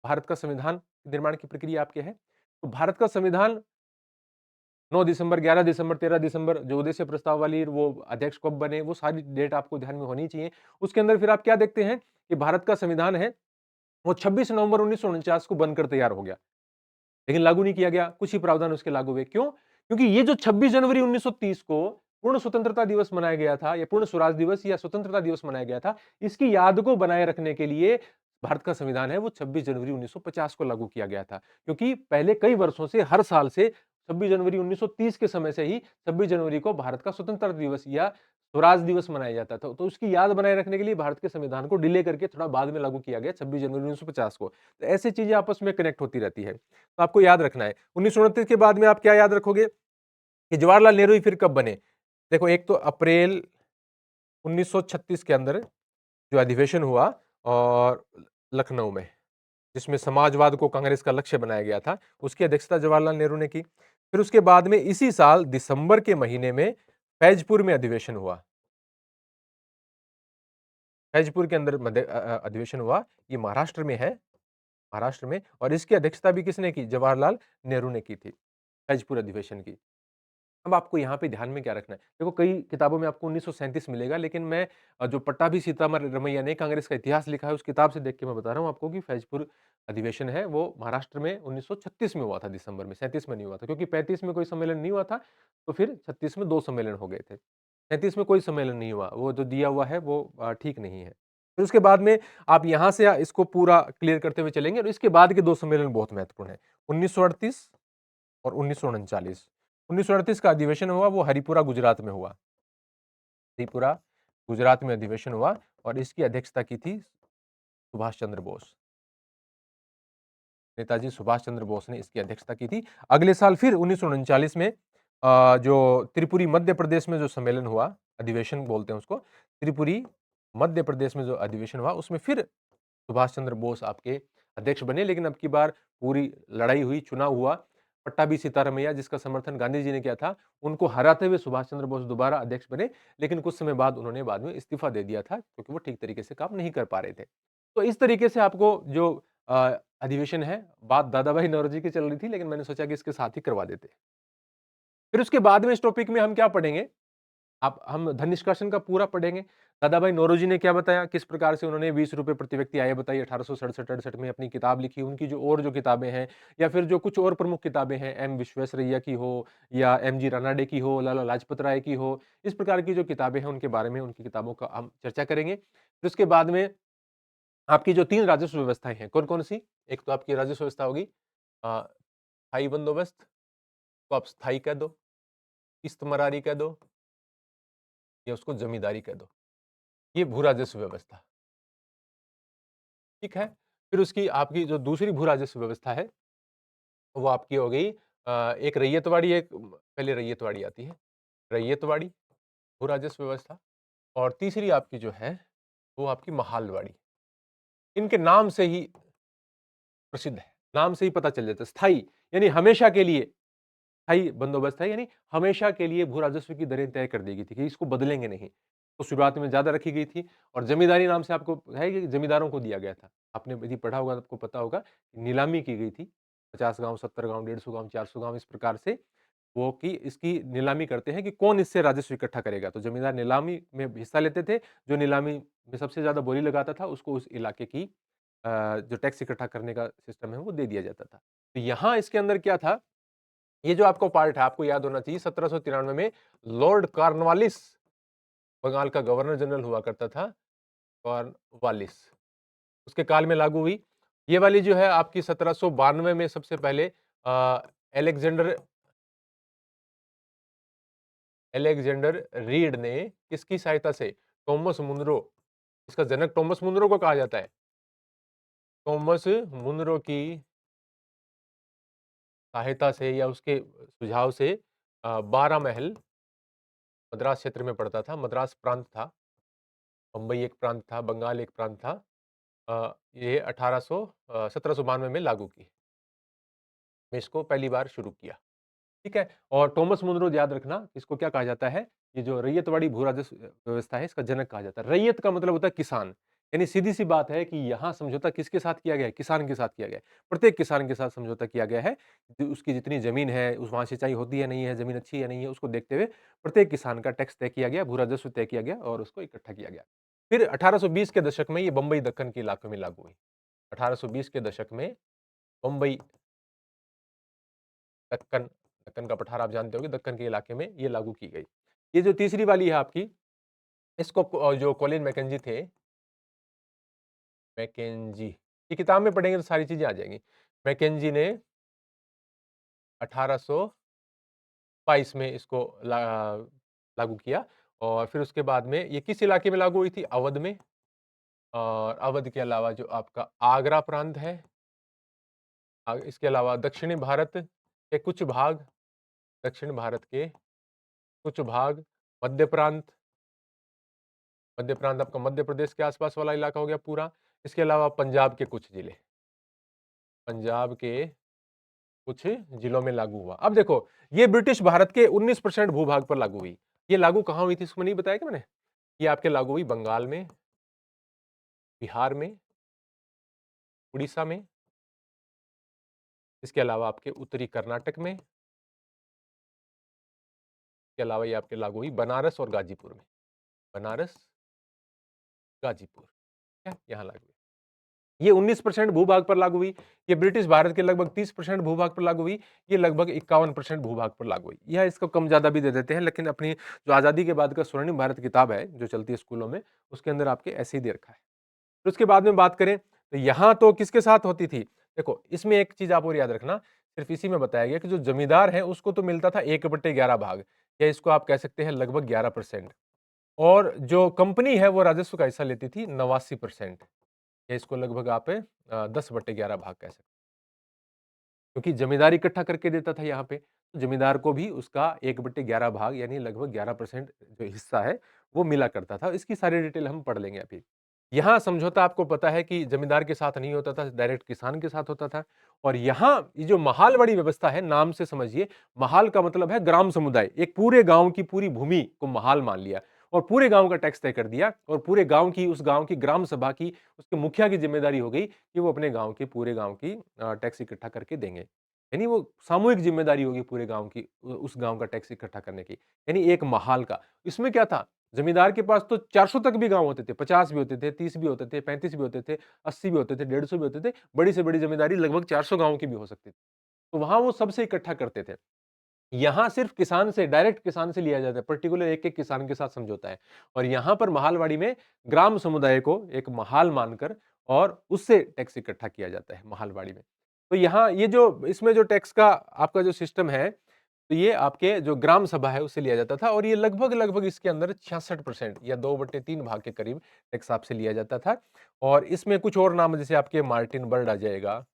भारत का संविधान निर्माण की प्रक्रिया आपके है। तो भारत का संविधान 9 दिसंबर, 11 दिसंबर, 13 दिसंबर जो उद्देश्य प्रस्ताव वाली वो अध्यक्ष कब बने, वो सारी डेट आपको ध्यान में होनी चाहिए। उसके अंदर फिर आप क्या देखते हैं कि भारत का संविधान है, वो 26 नवंबर 1949 को बनकर तैयार हो गया, लेकिन लागू नहीं किया गया। कुछ ही प्रावधान उसके लागू हुए। क्यों? क्योंकि ये जो 26 जनवरी 1930 को पूर्ण स्वतंत्रता दिवस मनाया गया था या पूर्ण स्वराज दिवस या स्वतंत्रता दिवस मनाया गया था, इसकी याद को बनाए रखने के लिए भारत का संविधान है वो 26 जनवरी 1950 को लागू किया गया था। क्योंकि पहले कई वर्षों से हर साल से 26 जनवरी 1930 के समय से ही 26 जनवरी को भारत का स्वतंत्रता दिवस या स्वराज दिवस मनाया जाता था। तो उसकी याद बनाए रखने के लिए भारत के संविधान को डिले करके थोड़ा बाद में लागू किया गया 26 जनवरी 1950 को। तो ऐसी चीजें आपस में कनेक्ट होती रहती है। तो आपको याद रखना है। 1929 के बाद में आप क्या याद रखोगे कि जवाहरलाल नेहरू ही फिर कब बने? देखो एक तो अप्रैल 1936 के अंदर जो अधिवेशन हुआ और लखनऊ में, जिसमें समाजवाद को कांग्रेस का लक्ष्य बनाया गया था, उसकी अध्यक्षता जवाहरलाल नेहरू ने की। फिर उसके बाद में इसी साल दिसंबर के महीने में फैजपुर में अधिवेशन हुआ। फैजपुर के अंदर अधिवेशन हुआ, ये महाराष्ट्र में है, महाराष्ट्र में, और इसकी अध्यक्षता भी किसने की? जवाहरलाल नेहरू ने की थी, फैजपुर अधिवेशन की। अब आपको यहाँ पे ध्यान में क्या रखना है? देखो कई किताबों में आपको 1937 मिलेगा, लेकिन मैं जो पट्टाभी सीतारमैया ने कांग्रेस का इतिहास लिखा है, उस किताब से देख के मैं बता रहा हूँ आपको कि फैजपुर अधिवेशन है, वो महाराष्ट्र में 1936 में हुआ था दिसंबर में, 37 में नहीं हुआ था, क्योंकि 35 में कोई सम्मेलन नहीं हुआ था, तो फिर 36 में 2 सम्मेलन हो गए थे। 37 में कोई सम्मेलन नहीं हुआ, वो जो दिया हुआ है वो ठीक नहीं है। फिर उसके बाद में आप यहाँ से इसको पूरा क्लियर करते हुए चलेंगे और इसके बाद के 2 सम्मेलन बहुत महत्वपूर्ण हैं, 1938 और 1939। 1938 का अधिवेशन हुआ वो हरिपुरा गुजरात में हुआ। हरिपुरा गुजरात में अधिवेशन हुआ और इसकी अध्यक्षता की थी सुभाष चंद्र बोस। नेताजी सुभाष चंद्र बोस ने इसकी अध्यक्षता की थी। अगले साल फिर 1939 में जो त्रिपुरी मध्य प्रदेश में जो सम्मेलन हुआ, अधिवेशन बोलते हैं उसको, त्रिपुरी मध्य प्रदेश में जो अधिवेशन हुआ उसमें फिर सुभाष चंद्र बोस आपके अध्यक्ष बने, लेकिन अब की बार पूरी लड़ाई हुई, चुनाव हुआ। पट्टाभी सीतारमैया जिसका समर्थन गांधी जी ने किया था, उनको हराते हुए सुभाष चंद्र बोस दोबारा अध्यक्ष बने, लेकिन कुछ समय बाद उन्होंने बाद में इस्तीफा दे दिया था क्योंकि वो ठीक तरीके से काम नहीं कर पा रहे थे। तो इस तरीके से आपको जो अधिवेशन है, बात दादा भाई नौरोजी की चल रही थी, लेकिन मैंने सोचा कि इसके साथ ही करवा देते। फिर उसके बाद में इस टॉपिक में हम क्या पढ़ेंगे? आप हम धन निष्कासन का पूरा पढ़ेंगे, दादाभाई नौरोजी ने क्या बताया, किस प्रकार से उन्होंने ₹20 प्रति व्यक्ति आय बताई 1867-68 में अपनी किताब लिखी, उनकी जो किताबें हैं या फिर जो कुछ और प्रमुख किताबें हैं, एम विश्वेश्वरैया की हो या एमजी रानाडे की हो, लाला लाजपत राय की हो, इस प्रकार की जो किताबें हैं उनके बारे में, उनकी किताबों का हम चर्चा करेंगे। फिर उसके बाद में आपकी जो 3 राजस्व व्यवस्थाएँ हैं, कौन-कौन सी? एक तो आपकी राजस्व व्यवस्था होगी स्थायी बंदोबस्त, को आप स्थायी कह दो, इस्तमरारी कह दो या उसको जमींदारी कह दो। ये भू राजस्व व्यवस्था, ठीक है? फिर उसकी आपकी जो दूसरी भू राजस्व व्यवस्था है, वो आपकी हो गई एक रैयतवाड़ी एक पहले रैयतवाड़ी आती है, रैयतवाड़ी, भू राजस्व व्यवस्था और तीसरी आपकी जो है, वो आपकी महालवाड़ी। इनके नाम से ही प्रसिद्ध है, नाम से ही पता चल जाता है, स्थायी यानी हमेशा के लिए स्थायी बंदोबस्त है यानी हमेशा के लिए भू राजस्व की दरें तय कर दी गई थी कि इसको बदलेंगे नहीं। तो शुरुआत में ज़्यादा रखी गई थी और ज़मींदारी नाम से आपको है कि ज़मींदारों को दिया गया था। आपने यदि पढ़ा होगा तो आपको पता होगा, नीलामी की गई थी। 50 गाँव, 70 गाँव, 150 गाँव, 400 गाँव इस प्रकार से वो कि इसकी नीलामी करते हैं कि कौन इससे राजस्व इकट्ठा करेगा। तो ज़मींदार नीलामी में हिस्सा लेते थे, जो नीलामी में सबसे ज़्यादा बोली लगाता था उसको उस इलाके की जो टैक्स इकट्ठा करने का सिस्टम है वो दे दिया जाता था। तो यहाँ इसके अंदर क्या था, ये जो आपको पार्ट है आपको याद होना चाहिए 1793 में लॉर्ड कॉर्नवालिस बंगाल का गवर्नर जनरल हुआ करता था, कॉर्नवालिस उसके काल में लागू हुई। ये वाली जो है आपकी 1792 में सबसे पहले एलेक्जेंडर एलेक्जेंडर रीड ने किसकी सहायता से, थॉमस मुनरो, इसका जनक थॉमस मुनरो को कहा जाता है। थॉमस मुनरो की सहायता से या उसके सुझाव से 12 महल मद्रास क्षेत्र में पड़ता था, मद्रास प्रांत था, बम्बई एक प्रांत था, बंगाल एक प्रांत था। ये 1792 में लागू की, में इसको पहली बार शुरू किया, ठीक है? और थॉमस मुनरो याद रखना, इसको क्या कहा जाता है, ये जो रैयतवाड़ी भू राजस्व व्यवस्था है, इसका जनक कहा जाता है। रैयत का मतलब होता है किसान, यानी सीधी-सी बात है कि यहाँ समझौता किसके साथ किया गया है? किसान के साथ किया गया है। प्रत्येक किसान के साथ समझौता किया गया है। उसकी जितनी ज़मीन है, उस वहाँ सिंचाई होती है, नहीं है, ज़मीन अच्छी है, नहीं है, उसको देखते हुए प्रत्येक किसान का टैक्स तय किया गया, भू राजस्व तय किया गया और उसको इकट्ठा किया गया। फिर 1820 के दशक में ये बम्बई दक्कन के इलाकों में लागू हुई। 1820 के दशक में बम्बई दक्कन दक्कन का पठार आप जानते होंगे, दक्कन के इलाके में ये लागू की गई। ये जो तीसरी वाली है आपकी, इसको जो कॉलिन मैकेंजी थे, मैकेंजी, ये किताब में पढ़ेंगे तो सारी चीज़ें आ जाएँगी। मैकेंजी ने 1822 में इसको लागू किया और फिर उसके बाद में ये किस इलाके में लागू हुई थी? अवध में और अवध के अलावा जो आपका आगरा प्रांत है, इसके अलावा दक्षिणी भारत के कुछ भाग, दक्षिण भारत के कुछ भाग, मध्य प्रांत, मध्य प्रांत आपका मध्य प्रदेश के आसपास वाला इलाका हो गया पूरा। इसके अलावा पंजाब के कुछ जिले, पंजाब के कुछ जिलों में लागू हुआ। अब देखो, ये ब्रिटिश भारत के 19% भूभाग पर लागू हुई। ये लागू कहाँ हुई थी इसको नहीं बताया क्या मैंने? ये आपके लागू हुई बंगाल में, बिहार में, उड़ीसा में, इसके अलावा आपके उत्तरी कर्नाटक में, इसके अलावा ये आपके लागू हुई बनारस और गाजीपुर में। बनारस, गाजीपुर, ठीक है? यहाँ लागू हुई। ये 19% भूभाग पर लागू हुई। ये ब्रिटिश भारत के लगभग 30% भूभाग पर लागू हुई। ये लगभग 51% भूभाग पर लागू हुई। यह इसको कम ज़्यादा भी दे देते हैं, लेकिन अपनी जो आज़ादी के बाद का स्वर्णिम भारत किताब है, जो चलती है स्कूलों में, उसके अंदर आपके ऐसे ही दे रखा है। फिर उसके बाद में बात करें, तो यहाँ तो किसके साथ होती थी? देखो, इसमें एक चीज़ आप और याद रखना, सिर्फ़ इसी में बताया गया कि जो ज़मींदार हैं, उसको तो मिलता था 1/11 भाग या इसको आप कह सकते हैं लगभग 11% और जो कंपनी है, वो राजस्व का हिस्सा लेती थी 89%। या इसको लगभग आप 10/11 भाग कह सकते हैं। क्योंकि ज़मींदार इकट्ठा करके देता था यहाँ पे, तो ज़मींदार को भी उसका 1/11 भाग यानी लगभग 11% जो हिस्सा है, वो मिला करता था। इसकी सारी डिटेल हम पढ़ लेंगे अभी। यहाँ समझौता आपको पता है कि ज़मींदार के साथ नहीं होता था, डायरेक्ट किसान के साथ होता था और यहाँ ये जो महालवाड़ी व्यवस्था है, नाम से समझिए, महाल का मतलब है ग्राम समुदाय। एक पूरे गाँव की पूरी भूमि को महाल मान लिया और पूरे गाँव का टैक्स तय कर दिया और पूरे गाँव की, उस गाँव की ग्राम सभा की, उसके मुखिया की ज़िम्मेदारी हो गई कि वो अपने गाँव के पूरे गाँव की टैक्स इकट्ठा करके देंगे। यानी वो सामूहिक ज़िम्मेदारी होगी पूरे गाँव की, उस गाँव का टैक्स इकट्ठा करने की, यानी एक महाल का। इसमें क्या था? जमींदार के पास तो 400 तक भी गाँव होते थे, 50 भी होते थे, 30 भी होते थे, 35 भी होते थे, 80 भी होते थे, 150 भी होते थे, बड़ी से बड़ी जमींदारी लगभग 400 गाँव की भी हो सकती थी। तो वहाँ वो सबसे इकट्ठा करते थे। यहाँ सिर्फ किसान से, डायरेक्ट किसान से लिया जाता है, पर्टिकुलर एक-एक किसान के साथ समझौता है और यहाँ पर महालवाड़ी में ग्राम समुदाय को एक महाल मानकर और उससे टैक्स इकट्ठा किया जाता है महालवाड़ी में। तो यहाँ ये जो इसमें जो टैक्स का आपका जो सिस्टम है, तो ये आपके जो ग्राम सभा है उससे लिया जाता था और ये लगभग-लगभग इसके अंदर 66% या 2/3 भाग के करीब टैक्स आपसे लिया जाता था और इसमें कुछ और नाम जैसे आपके मार्टिन बर्ड आ जाएगा,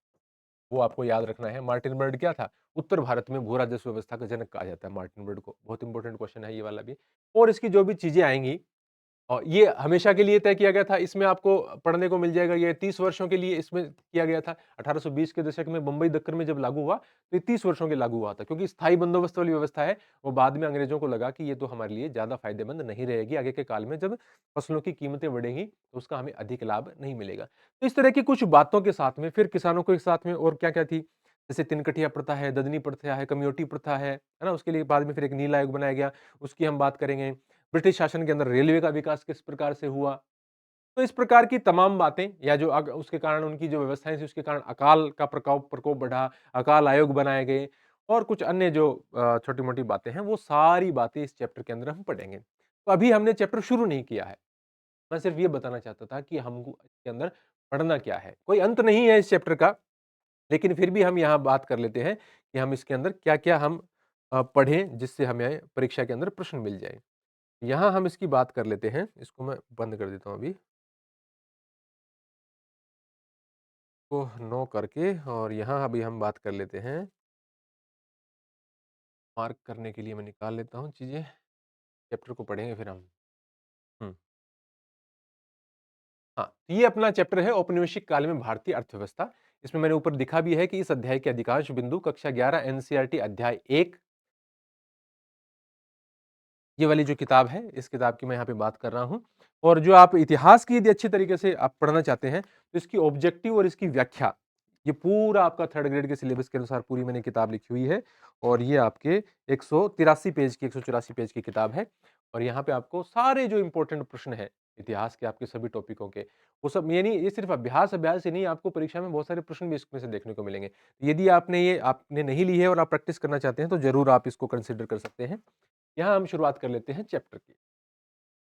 वो आपको याद रखना है। मार्टिन बर्ड क्या था? उत्तर भारत में भू राजस्व व्यवस्था का जनक कहा जाता है मार्टिन बर्ड को। बहुत इंपॉर्टेंट क्वेश्चन है ये वाला भी और इसकी जो भी चीज़ें आएँगी ये हमेशा के लिए तय किया गया था। इसमें आपको पढ़ने को मिल जाएगा ये 30 वर्षों के लिए इसमें किया गया था। 1820 के दशक में बम्बई दक्कन में जब लागू हुआ, तो ये 30 वर्षों के लागू हुआ था क्योंकि स्थायी बंदोबस्त वाली व्यवस्था है, वो बाद में अंग्रेज़ों को लगा कि ये तो हमारे लिए ज़्यादा फ़ायदेमंद नहीं रहेगी। आगे के काल में जब फसलों की कीमतें बढ़ेंगी, तो उसका हमें अधिक लाभ नहीं मिलेगा। तो इस तरह की कुछ बातों के साथ में फिर किसानों के साथ में और क्या-क्या थी, जैसे तिनकटिया प्रथा है, ददनी प्रथा है, कम्योटी प्रथा है ना? उसके लिए बाद में फिर एक नील आयोग बनाया गया, उसकी हम बात करेंगे। ब्रिटिश शासन के अंदर रेलवे का विकास किस प्रकार से हुआ। तो इस प्रकार की तमाम बातें या जो उसके कारण उनकी जो व्यवस्थाएँ थी उसके कारण अकाल का प्रकोप प्रकोप बढ़ा, अकाल आयोग बनाए गए और कुछ अन्य जो छोटी-मोटी बातें हैं वो सारी बातें इस चैप्टर के अंदर हम पढ़ेंगे। तो अभी हमने चैप्टर शुरू नहीं किया है। मैं सिर्फ ये बताना चाहता था कि हमको इसके अंदर पढ़ना क्या है। कोई अंत नहीं है इस चैप्टर का, लेकिन फिर भी हम यहाँ बात कर लेते हैं कि हम इसके अंदर क्या-क्या हम पढ़ें जिससे हमें परीक्षा के अंदर प्रश्न मिल जाएँ। यहाँ हम इसकी बात कर लेते हैं, इसको मैं बंद कर देता हूँ अभी, को नो करके और यहाँ अभी हम बात कर लेते हैं, मार्क करने के लिए मैं निकाल लेता हूँ चीज़ें, चैप्टर को पढ़ेंगे फिर हम। हुँ, हाँ, तो ये अपना चैप्टर है औपनिवेशिक काल में भारतीय अर्थव्यवस्था। इसमें मैंने ऊपर लिखा भी है कि इस अध्याय के अधिकांश बिंदु कक्षा 11 एनसीईआरटी अध्याय 1 ये वाली जो किताब है, इस किताब की मैं यहाँ पे बात कर रहा हूँ और जो आप इतिहास की यदि अच्छी तरीके से आप पढ़ना चाहते हैं, तो इसकी ऑब्जेक्टिव और इसकी व्याख्या, ये पूरा आपका 3rd ग्रेड के सिलेबस के अनुसार पूरी मैंने किताब लिखी हुई है और ये आपके 183 पेज की 184 पेज की किताब है और यहाँ पे आपको सारे जो इम्पोर्टेंट प्रश्न हैं, इतिहास के आपके सभी टॉपिकों के, वो सब ये नहीं ये सिर्फ अभ्यास अभ्यास ही नहीं, आपको परीक्षा में बहुत सारे प्रश्न भी इसमें से देखने को मिलेंगे। यदि आपने नहीं ली है और आप प्रैक्टिस करना चाहते हैं, तो ज़रूर आप इसको कंसिडर कर सकते हैं। यहाँ हम शुरुआत कर लेते हैं चैप्टर की।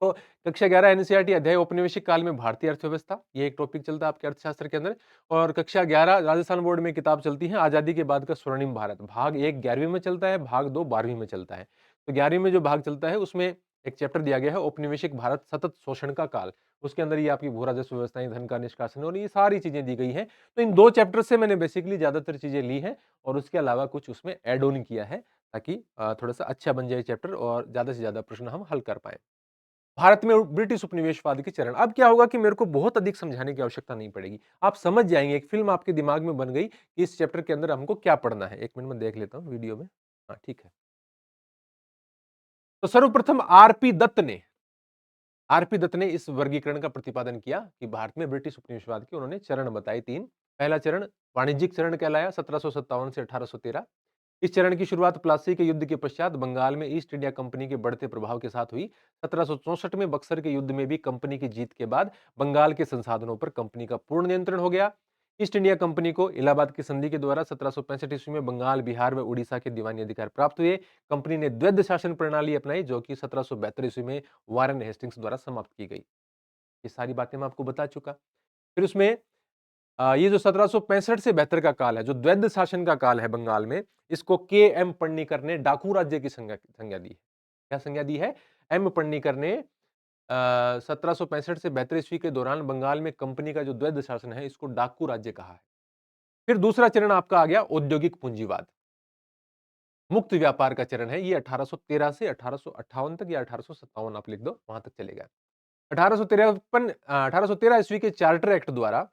तो कक्षा 11 एनसीईआरटी अध्याय औपनिवेशिक काल में भारतीय अर्थव्यवस्था, ये एक टॉपिक चलता है आपके अर्थशास्त्र के अंदर और कक्षा 11 राजस्थान बोर्ड में किताब चलती है आज़ादी के बाद का स्वर्णिम भारत। भाग 1 11वीं में चलता है, भाग 2 12वीं में चलता है। तो 11वीं में जो भाग चलता है उसमें एक चैप्टर दिया गया है औपनिवेशिक भारत सतत शोषण का काल। उसके अंदर ये आपकी भू राजस्व व्यवस्थाएँ, धन का निष्कासन और ये सारी चीज़ें दी गई हैं। तो इन 2 चैप्टर से मैंने बेसिकली ज़्यादातर चीज़ें ली हैं और उसके अलावा कुछ उसमें ऐड ऑन किया है ताकि थोड़ा-सा अच्छा बन जाए चैप्टर और ज़्यादा से ज़्यादा प्रश्न हम हल कर पाएँ। भारत में ब्रिटिश उपनिवेशवाद के चरण। अब क्या होगा कि मेरे को बहुत अधिक समझाने की आवश्यकता नहीं पड़ेगी। आप समझ जाएँगे, एक फ़िल्म आपके दिमाग में बन गई कि इस चैप्टर के अंदर हमको क्या पढ़ना है। 1 मिनट में देख लेता हूँ वीडियो में। हाँ, ठीक है। तो सर्वप्रथम आर.पी. दत्त ने इस वर्गीकरण का प्रतिपादन किया कि भारत में ब्रिटिश उपनिवेशवाद के उन्होंने चरण बताए 3। पहला चरण वाणिज्यिक चरण कहलाया 1757 से 1813। इस चरण की शुरुआत प्लासी के युद्ध के पश्चात बंगाल में ईस्ट इंडिया कंपनी के बढ़ते प्रभाव के साथ हुई। 1764 में बक्सर के युद्ध में भी कंपनी की जीत के बाद बंगाल के संसाधनों पर कंपनी का पूर्ण नियंत्रण हो गया। ईस्ट इंडिया कंपनी को इलाहाबाद की संधि के द्वारा 1765 ईस्वी में बंगाल, बिहार व उड़ीसा के दीवानी अधिकार प्राप्त हुए। कंपनी ने द्वैध शासन प्रणाली अपनाई जो कि 1772 ईस्वी में वारेन हेस्टिंग्स द्वारा समाप्त की गई। ये सारी बातें मैं आपको बता चुका। फिर उसमें ये जो 1765 से 72 का काल है, जो द्वैध शासन का काल है बंगाल में, इसको के एम पन्नीकर ने डाकू राज्य की संज्ञा संज्ञा दी है। क्या संज्ञा दी है? एम पन्नीकर ने 1765 से 72 ईस्वी के दौरान बंगाल में कंपनी का जो द्वैध शासन है, इसको डाकू राज्य कहा है। फिर दूसरा चरण आपका आ गया औद्योगिक पूंजीवाद। मुक्त व्यापार का चरण है, ये 1813 से 1858 तक या 1857 आप लिख दो, वहां तक चलेगा। 1813 ईस्वी के चार्टर एक्ट द्वारा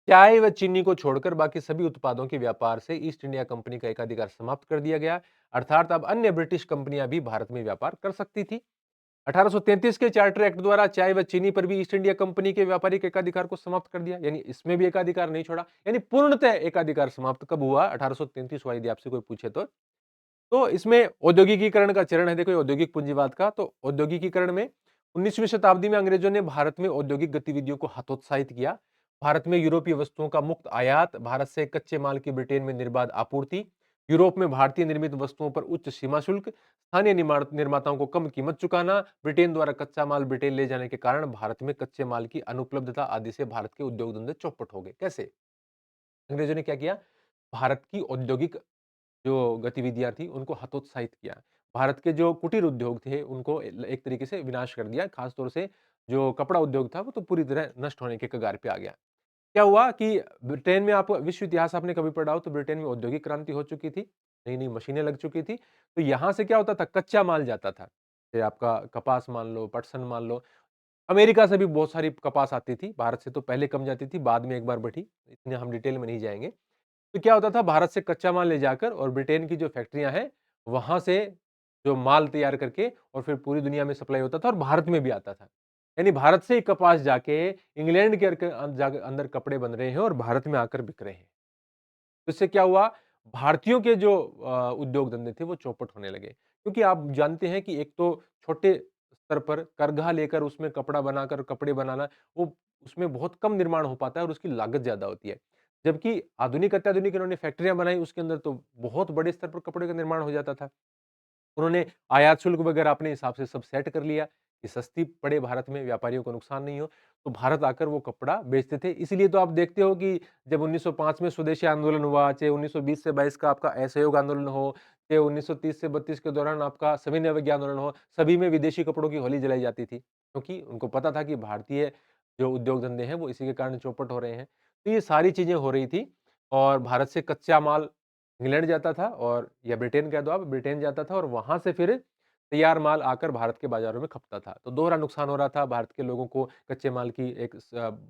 चाय व चीनी को छोड़कर बाकी सभी उत्पादों के व्यापार से ईस्ट इंडिया कंपनी का एकाधिकार समाप्त कर दिया गया। अर्थात अब अन्य ब्रिटिश कंपनियां भी भारत में व्यापार कर सकती थी। 1833 के चार्टर एक्ट द्वारा चाय व चीनी पर भी ईस्ट इंडिया कंपनी के व्यापारिक एकाधिकार को समाप्त कर दिया, यानी इसमें भी एकाधिकार नहीं छोड़ा, यानी पूर्णतः एकाधिकार समाप्त कब हुआ? 1833 हुआ, यदि आपसे कोई पूछे तो तो इसमें औद्योगिकीकरण का चरण है, देखो ये औद्योगिक पूंजीवाद का। तो औद्योगिकीकरण में 19वीं शताब्दी में अंग्रेजों ने भारत में औद्योगिक गतिविधियों को हतोत्साहित किया। भारत में यूरोपीय वस्तुओं का मुक्त आयात, भारत से कच्चे माल की ब्रिटेन में निर्बाध आपूर्ति, यूरोप में भारतीय निर्मित वस्तुओं पर उच्च सीमा शुल्क, स्थानीय निर्माताओं को कम कीमत चुकाना, ब्रिटेन द्वारा कच्चा माल ब्रिटेन ले जाने के कारण भारत में कच्चे माल की अनुपलब्धता आदि से भारत के उद्योग धंधे चौपट हो गए। कैसे? अंग्रेजों ने क्या किया? भारत की औद्योगिक जो गतिविधियाँ थी, उनको हतोत्साहित किया। भारत के जो कुटीर उद्योग थे, उनको एक तरीके से विनाश कर दिया। खास तौर से जो कपड़ा उद्योग था, वो तो पूरी तरह नष्ट होने के कगार पे आ गया। क्या हुआ कि ब्रिटेन में, आप विश्व इतिहास आपने कभी पढ़ा हो तो ब्रिटेन में औद्योगिक क्रांति हो चुकी थी, नई-नई मशीनें लग चुकी थी। तो यहाँ से क्या होता था, कच्चा माल जाता था। जैसे आपका कपास मान लो, पटसन मान लो। अमेरिका से भी बहुत सारी कपास आती थी, भारत से तो पहले कम जाती थी, बाद में एक बार बढ़ी। इतने हम डिटेल में नहीं जाएँगे। तो क्या होता था, भारत से कच्चा माल ले जाकर और ब्रिटेन की जो फैक्ट्रियां हैं, वहां से जो माल तैयार करके और फिर पूरी दुनिया में सप्लाई होता था और भारत में भी आता था। यानी भारत से ही कपास जाके इंग्लैंड के अंदर कपड़े बन रहे हैं और भारत में आकर बिक रहे हैं। तो इससे क्या हुआ, भारतीयों के जो उद्योग धंधे थे वो चौपट होने लगे। क्योंकि आप जानते हैं कि एक तो छोटे स्तर पर करघा लेकर उसमें कपड़ा बनाकर कपड़े बनाना, वो उसमें बहुत कम निर्माण हो पाता है और उसकी लागत ज्यादा होती है। जबकि आधुनिक अत्याधुनिक इन्होंने फैक्ट्रियां बनाई, उसके अंदर तो बहुत बड़े स्तर पर कपड़े का निर्माण हो जाता था। उन्होंने आयात शुल्क वगैरह अपने हिसाब से सब सेट कर लिया कि सस्ती पड़े भारत में, व्यापारियों को नुकसान नहीं हो। तो भारत आकर वो कपड़ा बेचते थे। इसीलिए तो आप देखते हो कि जब 1905 में स्वदेशी आंदोलन हुआ, चाहे 1920 से 22 का आपका असहयोग आंदोलन हो, चाहे 1930 से 32 के दौरान आपका सविनय अवज्ञा आंदोलन हो, सभी में विदेशी कपड़ों की होली जलाई जाती थी। क्योंकि उनको पता था कि भारतीय जो उद्योग धंधे हैं वो इसी के कारण चौपट हो रहे हैं। तो ये सारी चीजें हो रही थी और भारत से कच्चा माल इंग्लैंड जाता था और या ब्रिटेन कह दो आप, ब्रिटेन जाता था और वहां से फिर तैयार माल आकर भारत के बाजारों में खपता था। तो दोहरा नुकसान हो रहा था, भारत के लोगों को कच्चे माल की एक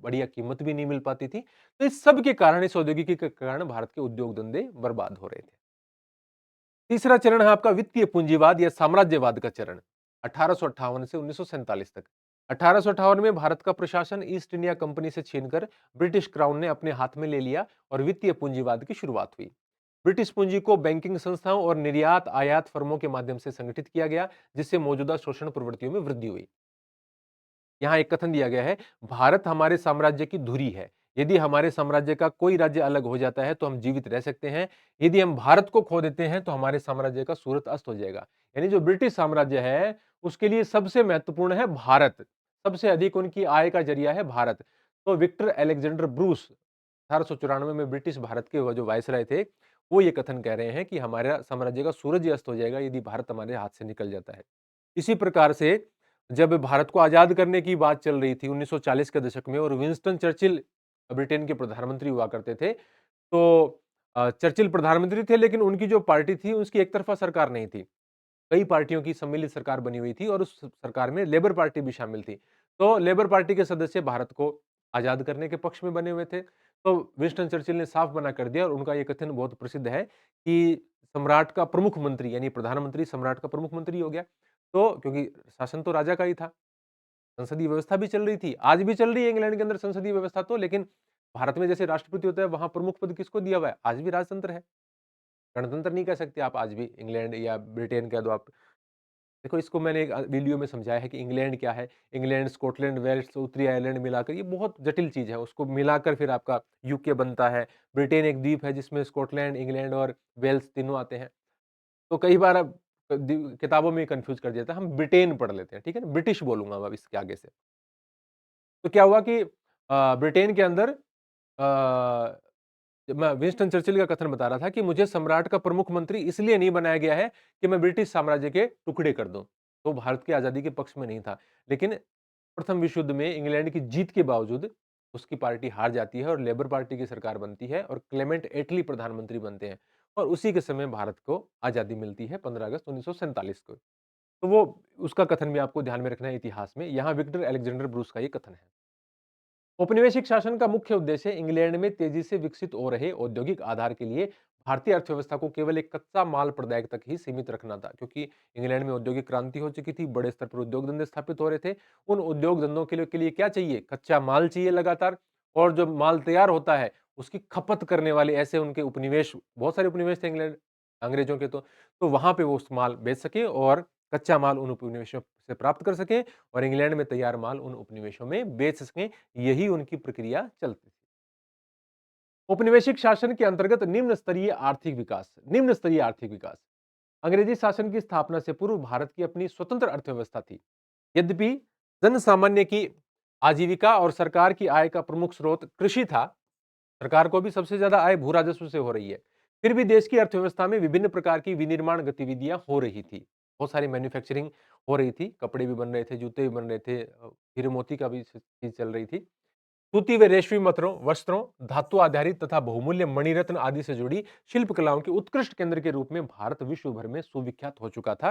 बढ़िया कीमत भी नहीं मिल पाती थी। तो इस सब के कारण, इस औद्योगिकी के कारण भारत के उद्योग धंधे बर्बाद हो रहे थे। तीसरा चरण है आपका वित्तीय पूंजीवाद या साम्राज्यवाद का चरण, 1858 से 1947 तक। 1858 में भारत का प्रशासन ईस्ट इंडिया कंपनी से छीनकर ब्रिटिश क्राउन ने अपने हाथ में ले लिया और वित्तीय पूंजीवाद की शुरुआत हुई। ब्रिटिश पूंजी को बैंकिंग संस्थाओं और निर्यात आयात फर्मों के माध्यम से संगठित किया गया, जिससे मौजूदा शोषण प्रवृत्तियों में वृद्धि हुई। यहाँ एक कथन दिया गया है, भारत हमारे साम्राज्य की धुरी है। यदि हमारे साम्राज्य का कोई राज्य अलग हो जाता है तो हम जीवित रह सकते हैं। यदि हम भारत को खो देते हैं तो हमारे साम्राज्य का सूरत अस्त हो जाएगा। यानी जो ब्रिटिश साम्राज्य है, उसके लिए सबसे महत्वपूर्ण है भारत। सबसे अधिक उनकी आय का जरिया है भारत। तो विक्टर अलेक्जेंडर ब्रूस 1894 में ब्रिटिश भारत के वो जो वायसराय थे, वो ये कथन कह रहे हैं कि हमारा साम्राज्य का सूरज ही अस्त हो जाएगा यदि भारत हमारे हाथ से निकल जाता है। इसी प्रकार से जब भारत को आजाद करने की बात चल रही थी 1940 के दशक में और विंस्टन चर्चिल ब्रिटेन के प्रधानमंत्री हुआ करते थे, तो चर्चिल प्रधानमंत्री थे लेकिन उनकी जो पार्टी थी उसकी एक तरफा सरकार नहीं थी। कई पार्टियों की सम्मिलित सरकार बनी हुई थी और उस सरकार में लेबर पार्टी भी शामिल थी। तो लेबर पार्टी के सदस्य भारत को आजाद करने के पक्ष में बने हुए थे। तो विंस्टन चर्चिल ने साफ मना कर दिया और उनका ये कथन बहुत प्रसिद्ध है कि सम्राट का प्रमुख मंत्री, यानी प्रधानमंत्री सम्राट का प्रमुख मंत्री हो गया। तो क्योंकि शासन तो राजा का ही था, संसदीय व्यवस्था भी चल रही थी, आज भी चल रही है इंग्लैंड के अंदर संसदीय व्यवस्था तो, लेकिन भारत में जैसे राष्ट्रपति होता है वहां प्रमुख पद किसको दिया हुआ है? आज भी राजतंत्र है। गणतंत्र नहीं कह सकते आप आज भी इंग्लैंड या ब्रिटेन कह दो आप। देखो इसको मैंने एक वीडियो में समझाया है कि इंग्लैंड क्या है। इंग्लैंड, स्कॉटलैंड, वेल्स, उत्तरी आयरलैंड मिलाकर ये बहुत जटिल चीज है। उसको मिलाकर फिर आपका यूके बनता है। ब्रिटेन एक द्वीप है जिसमें स्कॉटलैंड, इंग्लैंड और वेल्स तीनों आते हैं। तो कई बार अब किताबों में कंफ्यूज कर दिया था, हम ब्रिटेन पढ़ लेते हैं, ठीक है ना, ब्रिटिश बोलूंगा अब इसके आगे से। तो क्या हुआ कि ब्रिटेन के अंदर मैं विंस्टन चर्चिल का कथन बता रहा था कि मुझे सम्राट का प्रमुख मंत्री इसलिए नहीं बनाया गया है कि मैं ब्रिटिश साम्राज्य के टुकड़े कर दूं। तो भारत की आजादी के पक्ष में नहीं था। लेकिन प्रथम विश्व युद्ध में इंग्लैंड की जीत के बावजूद उसकी पार्टी हार जाती है और लेबर पार्टी की सरकार बनती है और क्लेमेंट एटली प्रधानमंत्री बनते हैं और उसी के समय भारत को आजादी मिलती है 15 अगस्त 1947 को। तो वो उसका कथन भी आपको ध्यान में रखना है इतिहास में। यहाँ विक्टर अलेक्जेंडर ब्रूस का ये कथन है। औपनिवेशिक शासन का मुख्य उद्देश्य इंग्लैंड में तेजी से विकसित हो रहे औद्योगिक आधार के लिए भारतीय अर्थव्यवस्था को केवल एक कच्चा माल प्रदायक तक ही सीमित रखना था। क्योंकि इंग्लैंड में औद्योगिक क्रांति हो चुकी थी, बड़े स्तर पर उद्योग धंधे स्थापित हो रहे थे। उन उद्योग धंधों के लिए क्या चाहिए? कच्चा माल चाहिए लगातार। और जो माल तैयार होता है उसकी खपत करने वाले ऐसे उनके उपनिवेश, बहुत सारे उपनिवेश थे इंग्लैंड अंग्रेजों के तो वहाँ पे वो उस माल बेच सकें और कच्चा माल उन उपनिवेशों से प्राप्त कर सकें और इंग्लैंड में तैयार माल उन उपनिवेशों में बेच सकें, यही उनकी प्रक्रिया चलती थी। औपनिवेशिक शासन के अंतर्गत निम्न स्तरीय आर्थिक विकास अंग्रेजी शासन की स्थापना से पूर्व भारत की अपनी स्वतंत्र अर्थव्यवस्था थी। यद्यपि जन सामान्य की आजीविका और सरकार की आय का प्रमुख स्रोत कृषि था, सरकार को भी सबसे ज्यादा आय भू राजस्व से हो रही है। फिर भी देश की अर्थव्यवस्था में विभिन्न प्रकार की विनिर्माण गतिविधियां हो रही थी। बहुत सारी मैन्युफैक्चरिंग हो रही थी, कपड़े भी बन रहे थे, जूते भी बन रहे थे, हीरे मोती का भी चीज चल रही थी। सूती व रेशमी वस्त्रों, धातु आधारित तथा बहुमूल्य मणिरत्न आदि से जुड़ी शिल्प कलाओं के उत्कृष्ट केंद्र के रूप में भारत विश्व भर में सुविख्यात हो चुका था।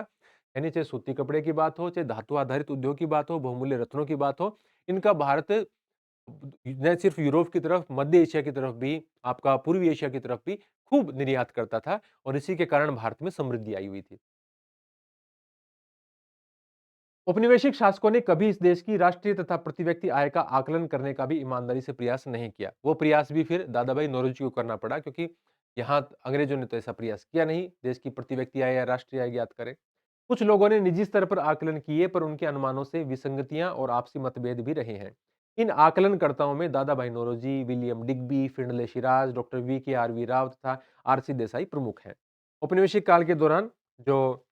यानी चाहे सूती कपड़े की बात हो, चाहे धातु आधारित उद्योग की बात हो, बहुमूल्य रत्नों की बात हो, इनका भारत न सिर्फ यूरोप की तरफ, मध्य एशिया की तरफ भी, आपका पूर्वी एशिया की तरफ भी खूब निर्यात करता था और इसी के कारण भारत में समृद्धि आई हुई थी। औपनिवेशिक शासकों ने कभी इस देश की राष्ट्रीय तथा प्रति व्यक्ति आय का आकलन करने का भी ईमानदारी से प्रयास नहीं किया। वो प्रयास भी फिर दादा भाई नौरोजी को करना पड़ा, क्योंकि यहाँ अंग्रेजों ने तो ऐसा प्रयास किया नहीं, देश की प्रति व्यक्ति आय या राष्ट्रीय आय ज्ञात करें। कुछ लोगों ने निजी स्तर पर आकलन किए, पर उनके अनुमानों से विसंगतियां और आपसी मतभेद भी रहे हैं। इन आकलनकर्ताओं में Dadabhai Naoroji, William Digby, Findlay Shirras, doctor V Rao तथा आर सी देसाई प्रमुख हैं। औपनिवेशिक काल के दौरान जो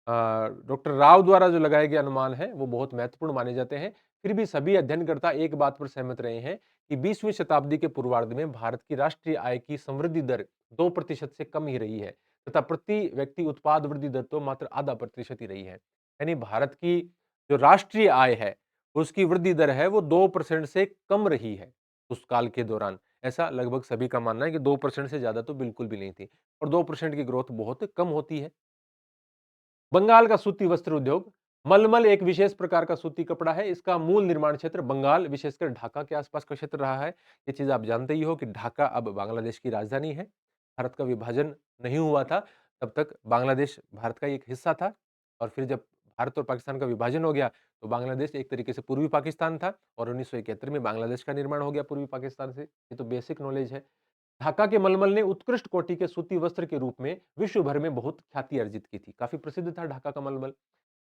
डॉक्टर राव द्वारा जो लगाए गए अनुमान हैं, वो बहुत महत्वपूर्ण माने जाते हैं। फिर भी सभी अध्ययनकर्ता एक बात पर सहमत रहे हैं कि 20वीं शताब्दी के पूर्वार्ध में भारत की राष्ट्रीय आय की समृद्धि दर 2% से कम ही रही है तथा प्रति व्यक्ति उत्पाद वृद्धि दर तो मात्र आधा प्रतिशत ही रही है। यानी भारत की जो राष्ट्रीय आय है, उसकी वृद्धि दर है वो 2% से कम रही है उस काल के दौरान। ऐसा लगभग सभी का मानना है कि 2% से ज्यादा तो बिल्कुल भी नहीं थी और 2% की ग्रोथ बहुत कम होती है। बंगाल का सूती वस्त्र उद्योग। मलमल एक विशेष प्रकार का सूती कपड़ा है। इसका मूल निर्माण क्षेत्र बंगाल, विशेषकर ढाका के आसपास का क्षेत्र रहा है। ये चीज आप जानते ही हो कि ढाका अब बांग्लादेश की राजधानी है। भारत का विभाजन नहीं हुआ था, तब तक बांग्लादेश भारत का एक हिस्सा था और फिर जब भारत और पाकिस्तान का विभाजन हो गया, तो बांग्लादेश एक तरीके से पूर्वी पाकिस्तान था और 1971 में बांग्लादेश का निर्माण हो गया पूर्वी पाकिस्तान से। ये तो बेसिक नॉलेज है। ढाका के मलमल ने उत्कृष्ट कोटि के सूती वस्त्र के रूप में विश्व भर में बहुत ख्याति अर्जित की थी। काफी प्रसिद्ध था ढाका का मलमल।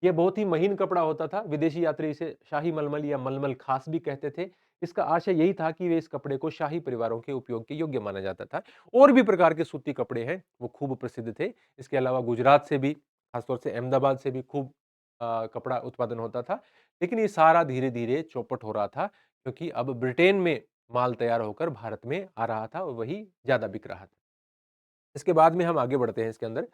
यह बहुत ही महीन कपड़ा होता था। विदेशी यात्री इसे शाही मलमल या मलमल खास भी कहते थे। इसका आशय यही था कि वे इस कपड़े को शाही परिवारों के उपयोग के योग्य माना जाता था। और भी प्रकार के सूती कपड़े हैं, वो खूब प्रसिद्ध थे। इसके अलावा गुजरात से भी, खासतौर से अहमदाबाद से भी खूब कपड़ा उत्पादन होता था। लेकिन ये सारा धीरे धीरे चौपट हो रहा था, क्योंकि अब ब्रिटेन में माल तैयार होकर भारत में आ रहा था और वही ज्यादा बिक रहा था। इसके बाद में हम आगे बढ़ते हैं। इसके अंदर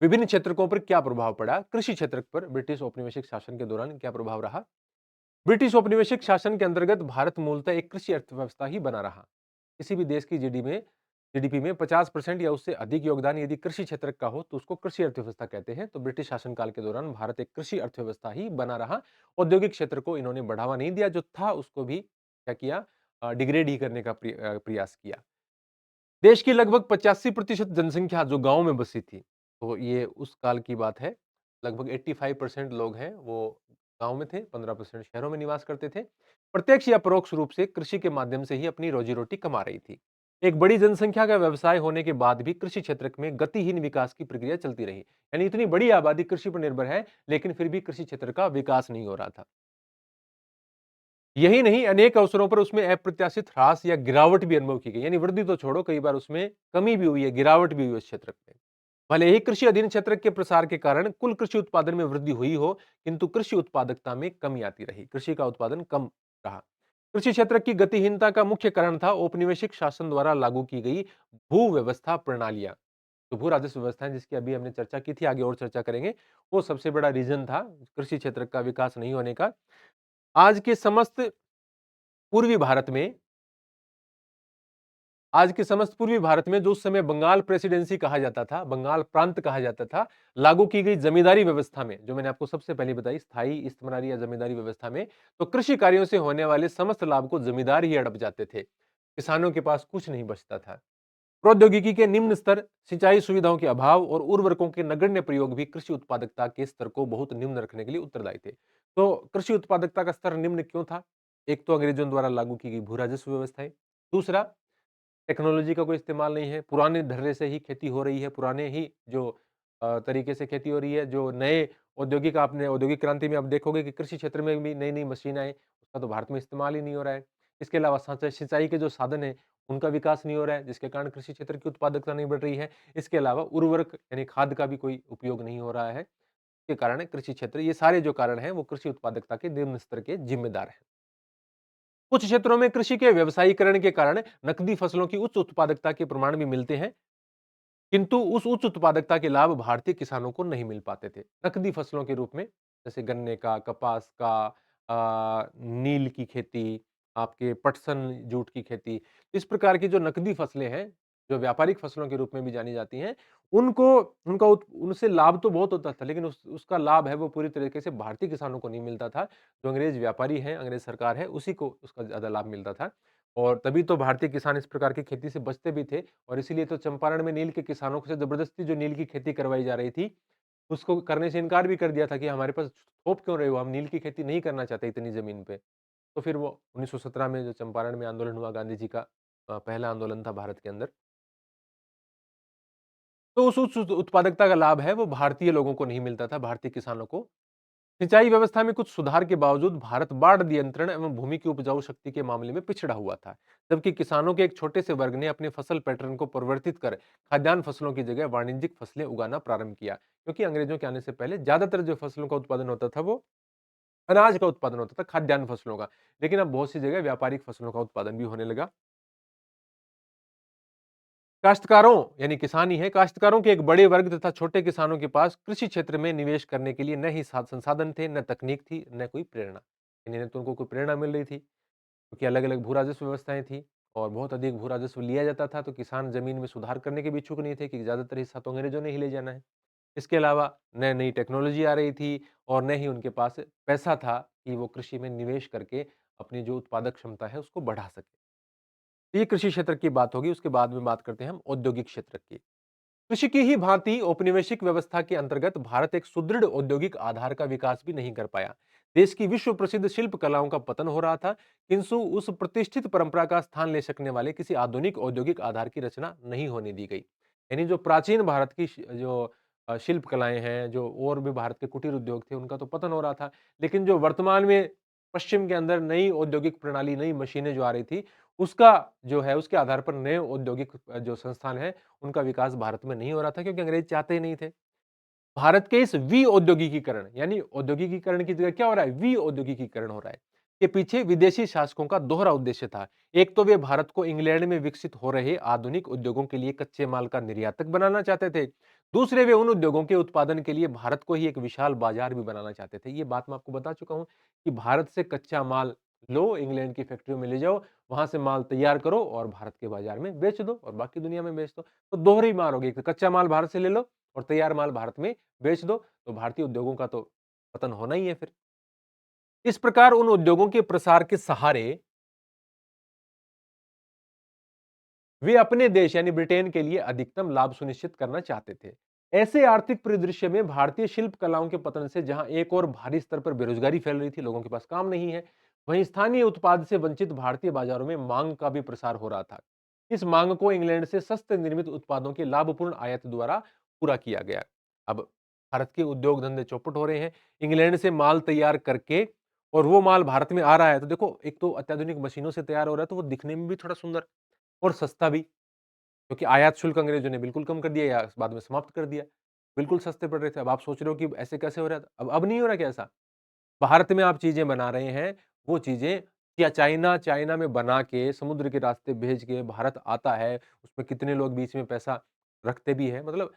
विभिन्न क्षेत्रकों पर क्या प्रभाव पड़ा, कृषि क्षेत्र पर ब्रिटिश औपनिवेशिक शासन के दौरान क्या प्रभाव रहा। ब्रिटिश औपनिवेशिक शासन के अंतर्गत भारत मूलतः एक कृषि अर्थव्यवस्था ही बना रहा। किसी भी देश की जीडीपी में 50% या उससे अधिक योगदान यदि कृषि क्षेत्र का हो, तो उसको कृषि अर्थव्यवस्था कहते हैं। तो ब्रिटिश शासनकाल के दौरान भारत एक कृषि अर्थव्यवस्था ही बना रहा। औद्योगिक क्षेत्र को इन्होंने बढ़ावा नहीं दिया, जो था उसको भी क्या किया, डिग्रेड ही करने का प्रयास किया। देश की लगभग 85% जनसंख्या जो गांव में बसी थी, तो ये उस काल की बात है। लगभग 85% लोग हैं वो गांव में थे, 15% शहरों में निवास करते थे। प्रत्यक्ष या परोक्ष रूप से कृषि के माध्यम से ही अपनी रोजी रोटी कमा रही थी। एक बड़ी जनसंख्या का व्यवसाय होने के बाद भी कृषि क्षेत्र में गतिहीन विकास की प्रक्रिया चलती रही। यानी इतनी बड़ी आबादी कृषि पर निर्भर है, लेकिन फिर भी कृषि क्षेत्र का विकास नहीं हो रहा था। यही नहीं, अनेक अवसरों पर उसमें अप्रत्याशित ह्रास या गिरावट भी अनुभव की गई। यानी वृद्धि तो छोड़ो, कई बार उसमें कमी भी हुई है, गिरावट भी हुई है उस क्षेत्र में। भले ही कृषि अधीन क्षेत्र के प्रसार के कारण कुल कृषि उत्पादन में वृद्धि हुई हो, किंतु कृषि उत्पादकता में कमी आती रही, कृषि का उत्पादन कम रहा। कृषि क्षेत्र की गतिहीनता का मुख्य कारण था औपनिवेशिक शासन द्वारा लागू की गई भू व्यवस्था प्रणालियां, तो भू राजस्व व्यवस्था जिसकी अभी हमने चर्चा की थी, आगे और चर्चा करेंगे। वो सबसे बड़ा रीजन था कृषि क्षेत्र का विकास नहीं होने का। आज के समस्त पूर्वी भारत में आज के समस्त पूर्वी भारत में जो उस समय बंगाल प्रेसिडेंसी कहा जाता था, बंगाल प्रांत कहा जाता था, लागू की गई जमींदारी व्यवस्था में, जो मैंने आपको सबसे पहले बताई, स्थायी इस्तेमारी या जमींदारी व्यवस्था में, तो कृषि कार्यों से होने वाले समस्त लाभ को जमींदार ही हड़प जाते थे। किसानों के पास कुछ नहीं बचता था। प्रौद्योगिकी के निम्न स्तर, सिंचाई सुविधाओं के अभाव और उर्वरकों के नगण्य प्रयोग भी कृषि उत्पादकता के स्तर को बहुत निम्न रखने के लिए उत्तरदायी थे। तो कृषि उत्पादकता का स्तर निम्न क्यों था? एक तो अंग्रेजों द्वारा लागू की गई भू राजस्व व्यवस्थाएं, दूसरा टेक्नोलॉजी का कोई इस्तेमाल नहीं है, पुराने ढर्रे से ही खेती हो रही है, पुराने ही जो तरीके से खेती हो रही है, जो नए औद्योगिक आपने औद्योगिक क्रांति में आप देखोगे कि कृषि क्षेत्र में भी नई-नई मशीन आई, उसका तो भारत में इस्तेमाल ही नहीं हो रहा है। इसके अलावा साथ सिंचाई के जो साधन हैं, उनका विकास नहीं हो रहा है, जिसके कारण कृषि क्षेत्र की उत्पादकता नहीं बढ़ रही है। इसके अलावा उर्वरक यानी खाद का भी कोई उपयोग नहीं हो रहा है, के कारण कृषि क्षेत्र ये सारे जो कारण हैं, वो कृषि उत्पादकता के निम्न स्तर के जिम्मेदार हैं। कुछ क्षेत्रों में कृषि के व्यवसायीकरण के कारण नकदी फसलों की उच्च उत्पादकता के प्रमाण भी मिलते हैं, किंतु उस उच्च उत्पादकता के लाभ भारतीय किसानों को नहीं मिल पाते थे। नकदी फसलों के रूप में जैसे गन्ने का, कपास का, नील की खेती, आपके पटसन जूट की खेती, इस प्रकार की जो नकदी फसलें हैं, जो व्यापारिक फसलों के रूप में भी जानी जाती हैं, उनको उनका उत उनसे लाभ तो बहुत होता था, लेकिन उसका लाभ है वो पूरी तरीके से भारतीय किसानों को नहीं मिलता था। जो अंग्रेज व्यापारी हैं, अंग्रेज सरकार है, उसी को उसका ज़्यादा लाभ मिलता था और तभी तो भारतीय किसान इस प्रकार की खेती से बचते भी थे और इसीलिए तो चंपारण में नील के किसानों से जबरदस्ती जो नील की खेती करवाई जा रही थी, उसको करने से इनकार भी कर दिया था कि हमारे पास थोप क्यों रहे हो? हम नील की खेती नहीं करना चाहते इतनी ज़मीन पे। तो फिर वो 1917 में जो चंपारण में आंदोलन हुआ, गांधी जी का पहला आंदोलन था भारत के अंदर। तो उस उच्च उत्पादकता का लाभ है वो भारतीय लोगों को नहीं मिलता था, भारतीय किसानों को। सिंचाई व्यवस्था में कुछ सुधार के बावजूद भारत बाढ़ नियंत्रण एवं भूमि की उपजाऊ शक्ति के मामले में पिछड़ा हुआ था, जबकि किसानों के एक छोटे से वर्ग ने अपने फसल पैटर्न को परिवर्तित कर खाद्यान्न फसलों की जगह वाणिज्यिक फसलें उगाना प्रारंभ किया, क्योंकि अंग्रेजों के आने से पहले ज्यादातर जो फसलों का उत्पादन होता था वो अनाज का उत्पादन होता था, खाद्यान्न फसलों का। लेकिन अब बहुत सी जगह व्यापारिक फसलों का उत्पादन भी होने लगा। काश्तकारों यानी किसान ही है, काश्तकारों के एक बड़े वर्ग तथा छोटे किसानों के पास कृषि क्षेत्र में निवेश करने के लिए न ही संसाधन थे, न तकनीक थी, न कोई प्रेरणा। यानी न तो उनको कोई प्रेरणा मिल रही थी, क्योंकि अलग-अलग भू राजस्व व्यवस्थाएं थी और बहुत अधिक भू राजस्व लिया जाता था, तो किसान जमीन में सुधार करने के भी इच्छुक नहीं थे कि ज्यादातर हिस्सा तो अंग्रेजों ने ही ले जाना है। इसके अलावा न नई टेक्नोलॉजी आ रही थी और न ही उनके पास पैसा था कि वो कृषि में निवेश करके अपनी जो उत्पादक क्षमता है उसको बढ़ा सके। ये कृषि क्षेत्र की बात होगी, उसके बाद में बात करते हैं हम औद्योगिक क्षेत्र की। कृषि की ही भांति औपनिवेशिक व्यवस्था के अंतर्गत भारत एक सुदृढ़ औद्योगिक आधार का विकास भी नहीं कर पाया। देश की विश्व प्रसिद्ध शिल्प कलाओं का पतन हो रहा था, किंतु उस प्रतिष्ठित परंपरा का स्थान ले सकने वाले किसी आधुनिक औद्योगिक आधार की रचना नहीं होने दी गई। यानी जो प्राचीन भारत की जो शिल्प कलाएं हैं, जो और भी भारत के कुटीर उद्योग थे, उनका तो पतन हो रहा था। लेकिन जो वर्तमान में पश्चिम के अंदर नई औद्योगिक प्रणाली, नई मशीनें जो आ रही थी, उसका जो है उसके आधार पर नए औद्योगिक जो संस्थान है, उनका विकास भारत में नहीं हो रहा था, क्योंकि अंग्रेज चाहते ही नहीं थे। भारत के इस विऔद्योगिकीकरण यानी औद्योगिकीकरण की जगह क्या हो रहा है? विऔद्योगिकीकरण हो रहा है। के पीछे विदेशी शासकों का दोहरा उद्देश्य था। एक तो वे भारत को इंग्लैंड में विकसित हो रहे आधुनिक उद्योगों के लिए कच्चे माल का निर्यातक बनाना चाहते थे। दूसरे, वे उन उद्योगों के उत्पादन के लिए भारत को ही एक विशाल बाजार भी बनाना चाहते थे। ये बात मैं आपको बता चुका हूं कि भारत से कच्चा माल लो, इंग्लैंड की फैक्ट्रियों में ले जाओ, वहां से माल तैयार करो और भारत के बाजार में बेच दो और बाकी दुनिया में बेच दो। तो दोहरी मार होगी, कच्चा माल भारत से ले लो और तैयार माल भारत में बेच दो, तो भारतीय उद्योगों का तो पतन होना ही है फिर। इस प्रकार उन उद्योगों के प्रसार के सहारे वे अपने देश यानी ब्रिटेन के लिए अधिकतम लाभ सुनिश्चित करना चाहते थे। ऐसे आर्थिक परिदृश्य में भारतीय शिल्प कलाओं के पतन से जहां एक और भारी स्तर पर बेरोजगारी फैल रही थी, लोगों के पास काम नहीं है, वहीं स्थानीय उत्पाद से वंचित भारतीय बाजारों में मांग का भी प्रसार हो रहा था। इस मांग को इंग्लैंड से सस्ते निर्मित उत्पादों के लाभपूर्ण आयात द्वारा पूरा किया गया। अब भारत के उद्योग धंधे चौपट हो रहे हैं, इंग्लैंड से माल तैयार करके और वो माल भारत में आ रहा है, तो देखो एक तो अत्याधुनिक मशीनों से तैयार हो रहा है, तो वो दिखने में भी थोड़ा सुंदर और सस्ता भी, क्योंकि आयात शुल्क अंग्रेजों ने बिल्कुल कम कर दिया या बाद में समाप्त कर दिया। बिल्कुल सस्ते पड़ रहे थे। अब आप सोच रहे हो कि ऐसे कैसे हो रहा था? अब नहीं हो रहा क्या ऐसा? भारत में आप चीज़ें बना रहे हैं, वो चीज़ें या चाइना चाइना में बना के समुद्र के रास्ते भेज के भारत आता है, उसमें कितने लोग बीच में पैसा रखते भी हैं। मतलब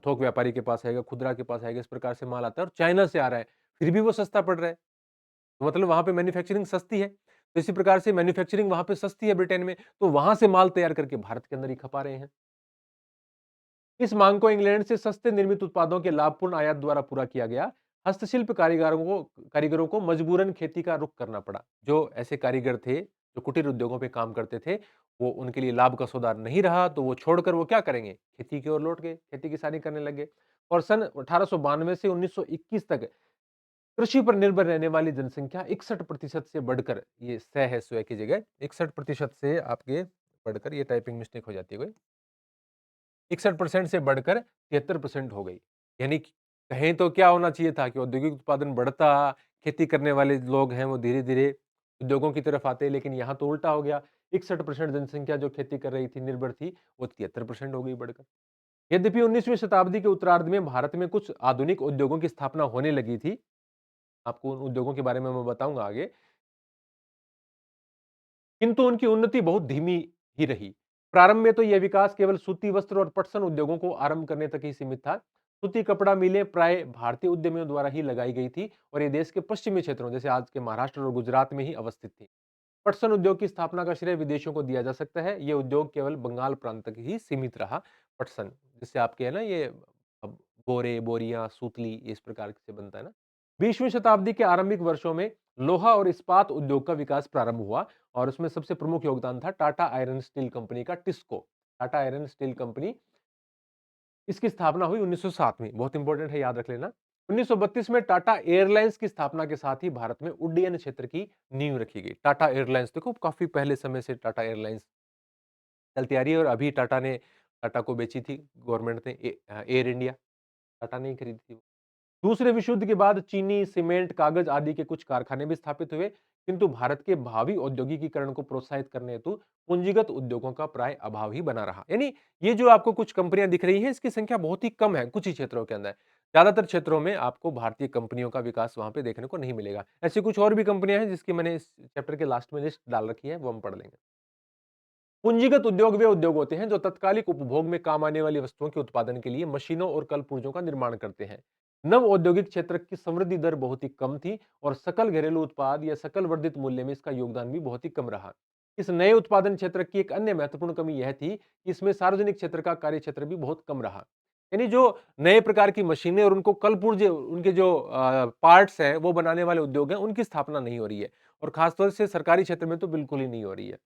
थोक व्यापारी के पास आएगा, खुदरा के पास आएगा, इस प्रकार से माल आता है और चाइना से आ रहा है, फिर भी वो सस्ता पड़ रहा है। तो मतलब वहाँ पे मैन्युफैक्चरिंग सस्ती है। तो इसी प्रकार से मैन्युफैक्चरिंग वहाँ पे सस्ती है ब्रिटेन में, तो वहाँ से माल तैयार करके भारत के अंदर ही खपा रहे हैं। इस मांग को इंग्लैंड से सस्ते निर्मित उत्पादों के लाभपूर्ण आयात द्वारा पूरा किया गया। हस्तशिल्प कारीगरों को मजबूरन खेती का रुख करना पड़ा। जो ऐसे कारीगर थे, जो कुटीर उद्योगों पे काम करते थे, वो उनके लिए लाभ का सौदा नहीं रहा, तो वो छोड़कर वो क्या करेंगे? खेती की ओर लौट गए, खेती किसानी करने लग गए। और सन 1892 से 1921 तक कृषि पर निर्भर रहने वाली जनसंख्या 61% से बढ़कर, ये सै है, स्वै की जगह 61% से आपके बढ़कर ये टाइपिंग मिस्टेक हो जाती है कोई, 61% से बढ़कर 73% हो गई। यानी कि कहें तो क्या होना चाहिए था कि औद्योगिक उत्पादन बढ़ता, खेती करने वाले लोग हैं वो धीरे-धीरे उद्योगों की तरफ आते, लेकिन यहाँ तो उल्टा हो गया। 61% जनसंख्या जो खेती कर रही थी, निर्भर थी, वो 73% हो गई बढ़कर। यद्यपि 19वीं शताब्दी के उत्तरार्ध में भारत में कुछ आधुनिक उद्योगों की स्थापना होने लगी थी, आपको उन उद्योगों के बारे में मैं बताऊँगा आगे, किंतु उनकी उन्नति बहुत धीमी ही रही। प्रारंभ में तो यह विकास केवल सूती वस्त्र और पटसन उद्योगों को आरंभ करने तक ही सीमित था। सूती कपड़ा मिलें प्राय भारतीय उद्यमियों द्वारा ही लगाई गई थी और ये देश के पश्चिमी क्षेत्रों जैसे आज के महाराष्ट्र और गुजरात में ही अवस्थित थी। पटसन उद्योग की स्थापना का श्रेय विदेशियों को दिया जा सकता है। ये उद्योग केवल बंगाल प्रांत तक ही सीमित रहा। पटसन जिससे आपके है ना ये अब बोरे, बोरियां, सूतली इस प्रकार से बनता है ना। 20वीं शताब्दी के आरंभिक वर्षों में लोहा और इस्पात उद्योग का विकास प्रारंभ हुआ और उसमें सबसे प्रमुख योगदान था टाटा आयरन स्टील कंपनी का, TISCO. Tata iron steel company, इसकी स्थापना हुई 1907 में, बहुत इंपॉर्टेंट है, याद रख लेना। 1932 में टाटा एयरलाइंस की स्थापना के साथ ही भारत में उड्डयन क्षेत्र की नींव रखी गई। टाटा एयरलाइंस देखो काफी पहले समय से टाटा एयरलाइंस चलती आ रही है और अभी टाटा को बेची थी गवर्नमेंट ने एयर इंडिया, टाटा ने ही खरीदी थी। दूसरे विश्व युद्ध के बाद चीनी, सीमेंट, कागज आदि के कुछ कारखाने भी स्थापित हुए, किंतु भारत के भावी औद्योगिकीकरण को प्रोत्साहित करने हेतु पूंजीगत उद्योगों का प्राय अभाव ही बना रहा। यानी ये जो आपको कुछ कंपनियां दिख रही हैं, इसकी संख्या बहुत ही कम है कुछ ही क्षेत्रों के अंदर। ज्यादातर क्षेत्रों में आपको भारतीय कंपनियों का विकास वहां पे देखने को नहीं मिलेगा। ऐसी कुछ और भी कंपनियां हैं जिसकी मैंने इस चैप्टर के लास्ट में लिस्ट डाल रखी है, वो हम पढ़ लेंगे। पूंजीगत उद्योग वे उद्योग होते हैं जो तत्कालिक उपभोग में काम आने वाली वस्तुओं के उत्पादन के लिए मशीनों और कल पुर्जों का निर्माण करते हैं। नव औद्योगिक क्षेत्र की समृद्धि दर बहुत ही कम थी और सकल घरेलू उत्पाद या सकल वर्धित मूल्य में इसका योगदान भी बहुत ही कम रहा। इस नए उत्पादन क्षेत्र की एक अन्य महत्वपूर्ण कमी यह थी कि इसमें सार्वजनिक क्षेत्र का कार्य क्षेत्र भी बहुत कम रहा। यानी जो नए प्रकार की मशीनें और उनको कल पुर्जे, उनके जो पार्ट्स हैं वो बनाने वाले उद्योग हैं, उनकी स्थापना नहीं हो रही है और खासतौर से सरकारी क्षेत्र में तो बिल्कुल ही नहीं हो रही है।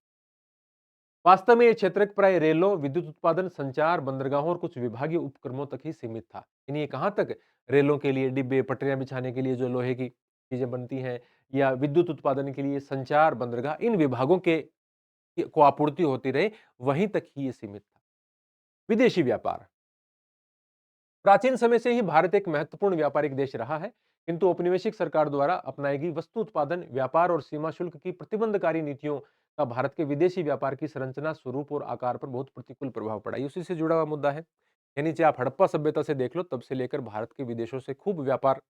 वास्तव में ये क्षेत्र प्राय रेलों, विद्युत उत्पादन, संचार, बंदरगाहों और कुछ विभागीय उपक्रमों तक ही सीमित था। यानी ये कहाँ तक? रेलों के लिए डिब्बे, पटरियां बिछाने के लिए जो लोहे की चीजें बनती हैं, या विद्युत उत्पादन के लिए संचार, बंदरगाह, इन विभागों के को आपूर्ति होती रहे, वहीं तक ही ये सीमित था। विदेशी व्यापार, प्राचीन समय से ही भारत एक महत्वपूर्ण व्यापारिक देश रहा है, किंतु औपनिवेशिक सरकार द्वारा अपनाई गई वस्तु उत्पादन, व्यापार और सीमा शुल्क की प्रतिबंधकारी नीतियों का भारत के विदेशी व्यापार की संरचना, स्वरूप और आकार पर बहुत प्रतिकूल प्रभाव पड़ा। ये उसी से जुड़ा हुआ मुद्दा है। यानी चाहे आप हड़प्पा सभ्यता से देख लो, तब से लेकर भारत के विदेशों से खूब व्यापार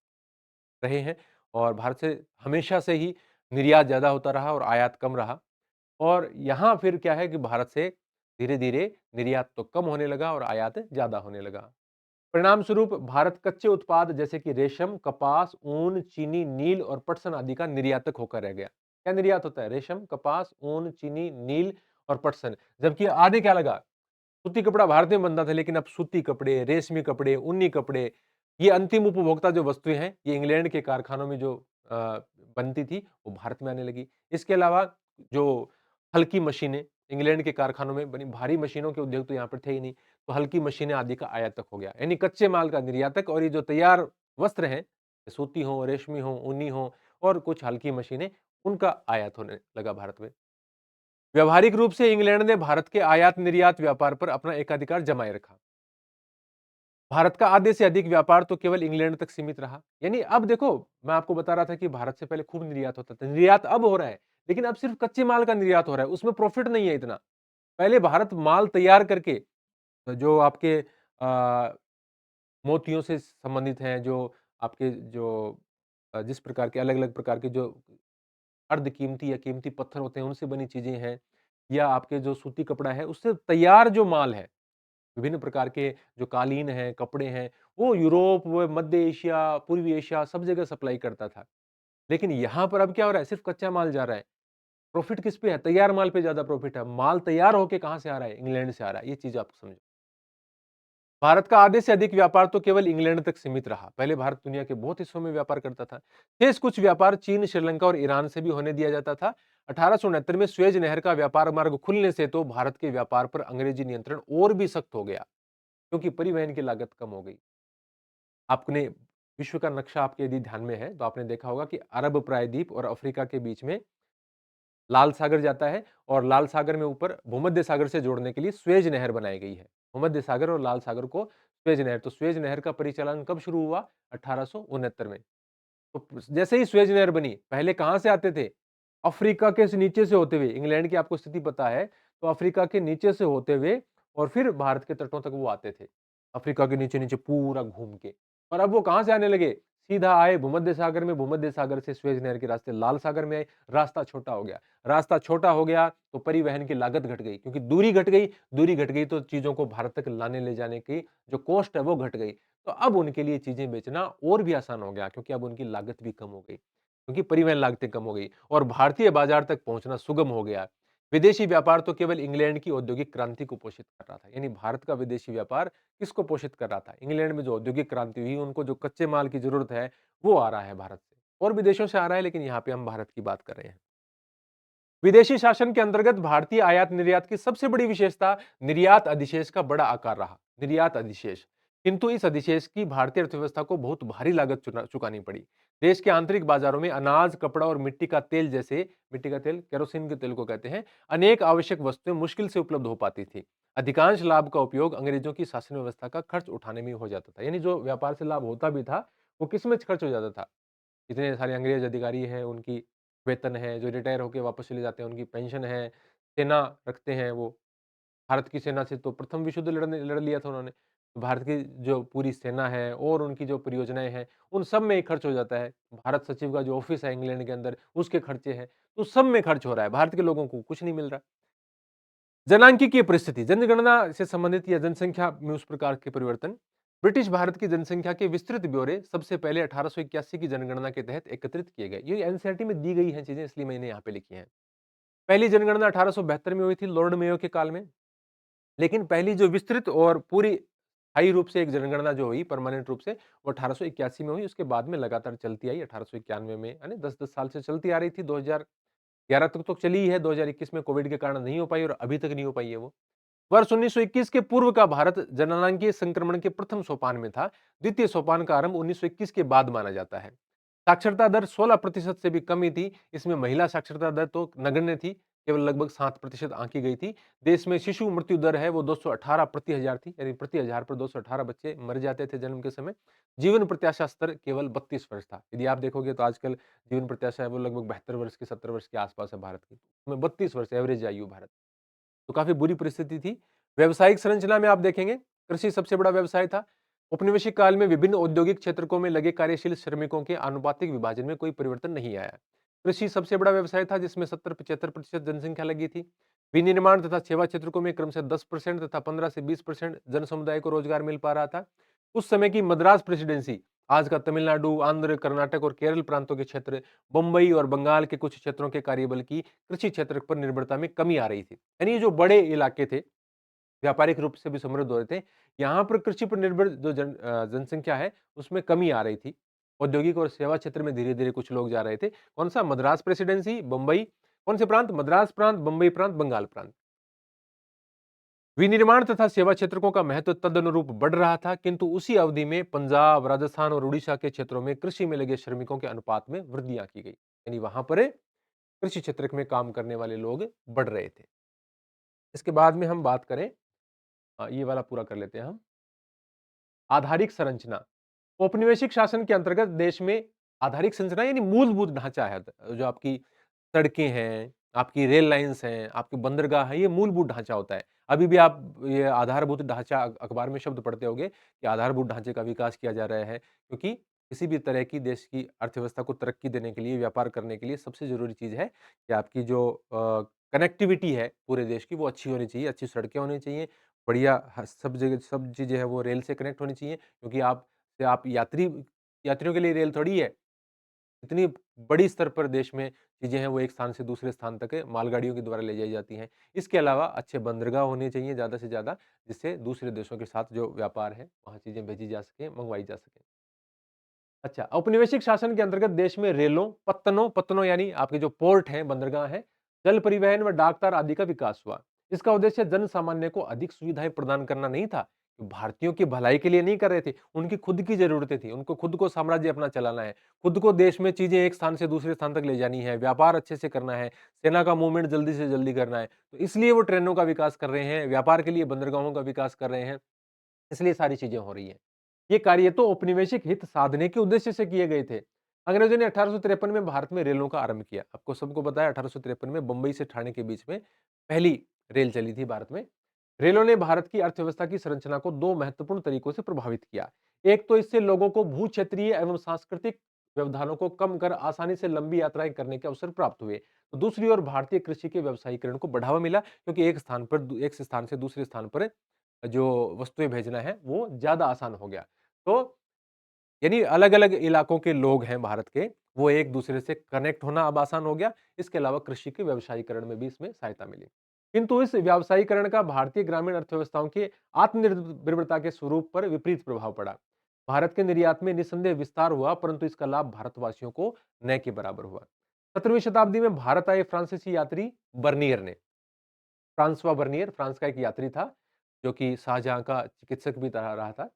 रहे हैं और भारत से हमेशा से ही निर्यात ज्यादा होता रहा और आयात कम रहा। और यहाँ फिर क्या है कि भारत से धीरे धीरे निर्यात तो कम होने लगा और आयात ज्यादा होने लगा। परिणाम स्वरूप भारत कच्चे उत्पाद जैसे कि रेशम, कपास, ऊन, चीनी, नील और पटसन आदि का निर्यातक होकर रह गया। क्या निर्यात होता है? रेशम, कपास, ऊन, चीनी, नील और पटसन। जबकि आधे क्या लगा, सूती कपड़ा भारत में बनता था, लेकिन अब सूती कपड़े, रेशमी कपड़े, ऊनी कपड़े, ये अंतिम उपभोक्ता जो वस्तुएं हैं, ये इंग्लैंड के कारखानों में जो बनती थी, वो भारत में आने लगी। इसके अलावा जो हल्की मशीनें, इंग्लैंड के कारखानों में बनी भारी मशीनों के उद्योग तो यहाँ पर थे ही नहीं, तो हल्की मशीनें आदि का आयातक हो गया। यानी कच्चे माल का निर्यातक, और ये जो तैयार वस्त्र हैं, सूती हो, रेशमी हो, ऊनी हो और कुछ हल्की मशीनें, उनका आयात होने लगा भारत में। व्यवहारिक रूप से इंग्लैंड ने भारत के आयात निर्यात व्यापार पर अपना एकाधिकार जमाए रखा। भारत का आधे से अधिक व्यापार तो केवल इंग्लैंड तक सीमित रहा। यानी अब देखो, मैं आपको बता रहा था कि भारत से पहले खूब निर्यात होता था, निर्यात अब हो रहा है, लेकिन अब सिर्फ कच्चे माल का निर्यात हो रहा है, उसमें प्रॉफिट नहीं है इतना। पहले भारत माल तैयार करके, जो आपके मोतियों से संबंधित हैं, जो आपके जो जिस प्रकार के अलग-अलग प्रकार के जो अर्ध कीमती या कीमती पत्थर होते हैं, उनसे बनी चीजें हैं, या आपके जो सूती कपड़ा है, उससे तैयार जो माल है, विभिन्न प्रकार के जो कालीन हैं, कपड़े हैं, वो यूरोप, वो मध्य एशिया, पूर्वी एशिया, सब जगह सप्लाई करता था। लेकिन यहाँ पर अब क्या हो रहा है? सिर्फ कच्चा माल जा रहा है। प्रॉफिट किस पे है? तैयार माल पे ज्यादा प्रॉफिट है। माल तैयार होके कहाँ से आ रहा है? इंग्लैंड से आ रहा है। ये चीज आप समझो। भारत का आधे से अधिक व्यापार तो केवल इंग्लैंड तक सीमित रहा। पहले भारत दुनिया के बहुत हिस्सों में व्यापार करता था। शेष कुछ व्यापार चीन, श्रीलंका और ईरान से भी होने दिया जाता था। 1869 में स्वेज नहर का व्यापार मार्ग खुलने से तो भारत के व्यापार पर अंग्रेजी नियंत्रण और भी सख्त हो गया, क्योंकि परिवहन की लागत कम हो गई। आपने विश्व का नक्शा आपके यदि ध्यान में है, तो आपने देखा होगा कि अरब प्रायद्वीप और अफ्रीका के बीच में लाल सागर जाता है और लाल सागर में ऊपर भूमध्य सागर से जोड़ने के लिए स्वेज नहर बनाई गई है। भूमध्य सागर और लाल सागर को स्वेज नहर, तो स्वेज नहर का परिचालन कब शुरू हुआ? 1869 में। तो जैसे ही स्वेज नहर बनी, पहले कहां से आते थे? अफ्रीका के नीचे से होते हुए, इंग्लैंड की आपको स्थिति पता है, तो अफ्रीका के नीचे से होते हुए और फिर भारत के तटों तक वो आते थे। अफ्रीका के नीचे नीचे पूरा घूम के। और अब वो कहां से आने लगे? सीधा आए भूमध्य सागर में, भूमध्य सागर से स्वेज नहर के रास्ते लाल सागर में आए। रास्ता छोटा हो गया, रास्ता छोटा हो गया तो परिवहन की लागत घट गई, क्योंकि दूरी घट गई, दूरी घट गई तो चीजों को भारत तक लाने ले जाने की जो कॉस्ट है वो घट गई। तो अब उनके लिए चीजें बेचना और भी आसान हो गया, क्योंकि अब उनकी लागत भी कम हो गई, क्योंकि परिवहन लागतें कम हो गई और भारतीय बाजार तक पहुंचना सुगम हो गया। विदेशी व्यापार तो केवल इंग्लैंड की औद्योगिक क्रांति को पोषित कर रहा था, यानी भारत का विदेशी व्यापार किसको पोषित कर रहा था? इंग्लैंड में जो औद्योगिक क्रांति हुई, उनको जो कच्चे माल की जरूरत है वो आ रहा है भारत से, और विदेशों से आ रहा है, लेकिन यहाँ पे हम भारत की बात कर रहे हैं। विदेशी शासन के अंतर्गत भारतीय आयात निर्यात की सबसे बड़ी विशेषता निर्यात अधिशेष का बड़ा आकार रहा। निर्यात अधिशेष, किंतु इस अधिशेष की भारतीय अर्थव्यवस्था को बहुत भारी लागत चुकानी पड़ी। देश के आंतरिक बाजारों में अनाज, कपड़ा और मिट्टी का तेल जैसे, मिट्टी का तेल केरोसिन के तेल को कहते हैं, अनेक आवश्यक वस्तुएं मुश्किल से उपलब्ध हो पाती थी। अधिकांश लाभ का उपयोग अंग्रेजों की शासन व्यवस्था का खर्च उठाने में हो जाता था, यानी जो व्यापार से लाभ होता भी था वो किस में खर्च हो जाता था? इतने सारे अंग्रेज अधिकारी हैं, उनकी वेतन है, जो रिटायर होके वापस चले जाते हैं, उनकी पेंशन है, सेना रखते हैं वो। भारत की सेना से तो प्रथम विश्व युद्ध लड़ लिया था उन्होंने। तो भारत की जो पूरी सेना है और उनकी जो परियोजनाएँ हैं, उन सब में ही खर्च हो जाता है। भारत सचिव का जो ऑफिस है इंग्लैंड के अंदर, उसके खर्चे हैं, तो सब में खर्च हो रहा है, भारत के लोगों को कुछ नहीं मिल रहा। जनांकीय परिस्थिति, जनगणना से संबंधित या जनसंख्या में उस प्रकार के परिवर्तन। ब्रिटिश भारत की जनसंख्या के विस्तृत ब्यौरे सबसे पहले 1881 की जनगणना के तहत एकत्रित किए गए। ये एनसीईआरटी में दी गई हैं चीजें, इसलिए मैंने यहाँ पे लिखी हैं। पहली जनगणना 1872 में हुई थी, लॉर्ड मेयो के काल में। लेकिन पहली जो विस्तृत और पूरी स्थायी रूप से एक जनगणना जो हुई परमानेंट रूप से, वो 1881 में हुई। उसके बाद में लगातार चलती आई 1891 में, यानी 10-10 साल से चलती आ रही थी। 2011 तक तो चली ही है, 2021 में कोविड के कारण नहीं हो पाई और अभी तक नहीं हो पाई है वो। वर्ष 1921 के पूर्व का भारत जननांगीय संक्रमण के प्रथम सोपान में था। द्वितीय सोपान का आरंभ 1921 के बाद माना जाता है। साक्षरता दर 16% से भी कम ही थी। इसमें महिला साक्षरता दर तो नगण्य थी, केवल लगभग 7% आंकी गई थी। देश में शिशु मृत्यु दर है वो 218 प्रति हजार थी, यानी प्रति हजार पर 218 बच्चे मर जाते थे जन्म के समय। जीवन प्रत्याशा स्तर केवल 32 वर्ष था। यदि आप देखोगे तो आजकल जीवन प्रत्याशा है वो लगभग 72 वर्ष की, 70 वर्ष के आसपास है भारत की। उसमें 32 वर्ष एवरेज आयु भारत, तो काफी बुरी परिस्थिति थी। व्यवसायिक संरचना में आप देखेंगे, कृषि सबसे बड़ा व्यवसाय था। औपनिवेशिक काल में विभिन्न औद्योगिक क्षेत्रों में लगे कार्यशील श्रमिकों के आनुपातिक विभाजन में कोई परिवर्तन नहीं आया। कृषि सबसे बड़ा व्यवसाय था, जिसमें 70-75% जनसंख्या लगी थी। विनिर्माण तथा सेवा क्षेत्रों में क्रमशः 10% तथा 15 से 20% जन समुदाय को रोजगार मिल पा रहा था। उस समय की मद्रास प्रेसिडेंसी, आज का तमिलनाडु, आंध्र, कर्नाटक और केरल प्रांतों के क्षेत्र, बंबई और बंगाल के कुछ क्षेत्रों के कार्यबल की कृषि क्षेत्र पर निर्भरता में कमी आ रही थी। यानी ये जो बड़े इलाके थे, व्यापारिक रूप से भी समृद्ध हो रहे थे, यहाँ पर कृषि पर निर्भर जो जनसंख्या है, उसमें कमी आ रही थी। औद्योगिक और सेवा क्षेत्र में धीरे-धीरे कुछ लोग जा रहे थे। कौन सा? मद्रास प्रेसिडेंसी, बंबई, कौन से प्रांत? मद्रास प्रांत, बंबई प्रांत, बंगाल प्रांत। विनिर्माण तथा सेवा क्षेत्रों का महत्व तदनुरूप बढ़ रहा था, किंतु उसी अवधि में पंजाब, राजस्थान और उड़ीसा के क्षेत्रों में कृषि में लगे श्रमिकों के अनुपात में वृद्धियां की गई, यानी वहां पर कृषि क्षेत्र में काम करने वाले लोग बढ़ रहे थे। इसके बाद में हम बात करें, ये वाला पूरा कर लेते हैं हम। आधारिक संरचना, औपनिवेशिक शासन के अंतर्गत देश में आधारिक संरचना यानी मूलभूत ढांचा है, जो आपकी सड़कें हैं, आपकी रेल लाइन्स हैं, आपके बंदरगाह है, ये मूलभूत ढांचा होता है। अभी भी आप ये आधारभूत ढांचा अखबार में शब्द पढ़ते होंगे कि आधारभूत ढांचे का विकास किया जा रहा है, क्योंकि किसी भी तरह की देश की अर्थव्यवस्था को तरक्की देने के लिए, व्यापार करने के लिए सबसे ज़रूरी चीज़ है कि आपकी जो कनेक्टिविटी है पूरे देश की, वो अच्छी होनी चाहिए, अच्छी सड़कें होनी चाहिए, बढ़िया सब जगह सब चीज़ें हैं वो रेल से कनेक्ट होनी चाहिए, क्योंकि आप यात्रियों के लिए रेल थोड़ी है। इतनी बड़ी स्तर पर देश में चीज़ें हैं वो एक स्थान से दूसरे स्थान तक मालगाड़ियों के द्वारा ले जाई जाती हैं। इसके अलावा अच्छे बंदरगाह होने चाहिए ज़्यादा से ज़्यादा, जिससे दूसरे देशों के साथ जो व्यापार है, वहाँ चीज़ें भेजी जा सकें, मँगवाई जा सकें। अच्छा, औपनिवेशिक शासन के अंतर्गत देश में रेलों, पत्तनों यानी आपके जो पोर्ट हैं, बंदरगाह हैं, जल परिवहन व डाकतार आदि का विकास हुआ। इसका उद्देश्य जन सामान्य को अधिक सुविधाएं प्रदान करना नहीं था, भारतीयों की भलाई के लिए नहीं कर रहे थे, उनकी खुद की ज़रूरतें थी, उनको खुद को साम्राज्य अपना चलाना है, खुद को देश में चीज़ें एक स्थान से दूसरे स्थान तक ले जानी है, व्यापार अच्छे से करना है, सेना का मूवमेंट जल्दी से जल्दी करना है, तो इसलिए वो ट्रेनों का विकास कर रहे हैं, व्यापार के लिए बंदरगाहों का विकास कर रहे हैं, इसलिए सारी चीज़ें हो रही हैं। ये कार्य तो औपनिवेशिक हित साधने के उद्देश्य से किए गए थे। अंग्रेजों ने 1853 में भारत में रेलों का आरंभ किया। आपको सबको पता है 1853 में बंबई से ठाणे के बीच में पहली रेल चली थी भारत में। रेलों ने भारत की अर्थव्यवस्था की संरचना को 2 महत्वपूर्ण तरीकों से प्रभावित किया। एक तो इससे लोगों को भू-क्षेत्रीय एवं सांस्कृतिक व्यवधानों को कम कर आसानी से लंबी यात्राएँ करने के अवसर प्राप्त हुए। तो दूसरी ओर भारतीय कृषि के व्यावसायीकरण को बढ़ावा मिला क्योंकि एक स्थान से दूसरे स्थान पर जो वस्तुएँ भेजना है, वो ज़्यादा आसान हो गया। तो यानी अलग-अलग इलाकों के लोग हैं भारत के, वो एक-दूसरे से कनेक्ट होना अब आसान हो गया। इसके अलावा कृषि के व्यवसायीकरण में भी इसमें सहायता मिली। किंतु इस व्यावसायीकरण का भारतीय ग्रामीण अर्थव्यवस्थाओं की आत्मनिर्भरता के स्वरूप पर विपरीत प्रभाव पड़ा। भारत के निर्यात में निस्संदेह विस्तार हुआ, परंतु इसका लाभ भारतवासियों को न के बराबर हुआ। 17वीं शताब्दी में भारत आए फ्रांसीसी यात्री बर्नियर ने फ्रांसवा बर्नियर फ्रांस का एक यात्री था, जो कि शाहजहाँ का चिकित्सक भी रहा था।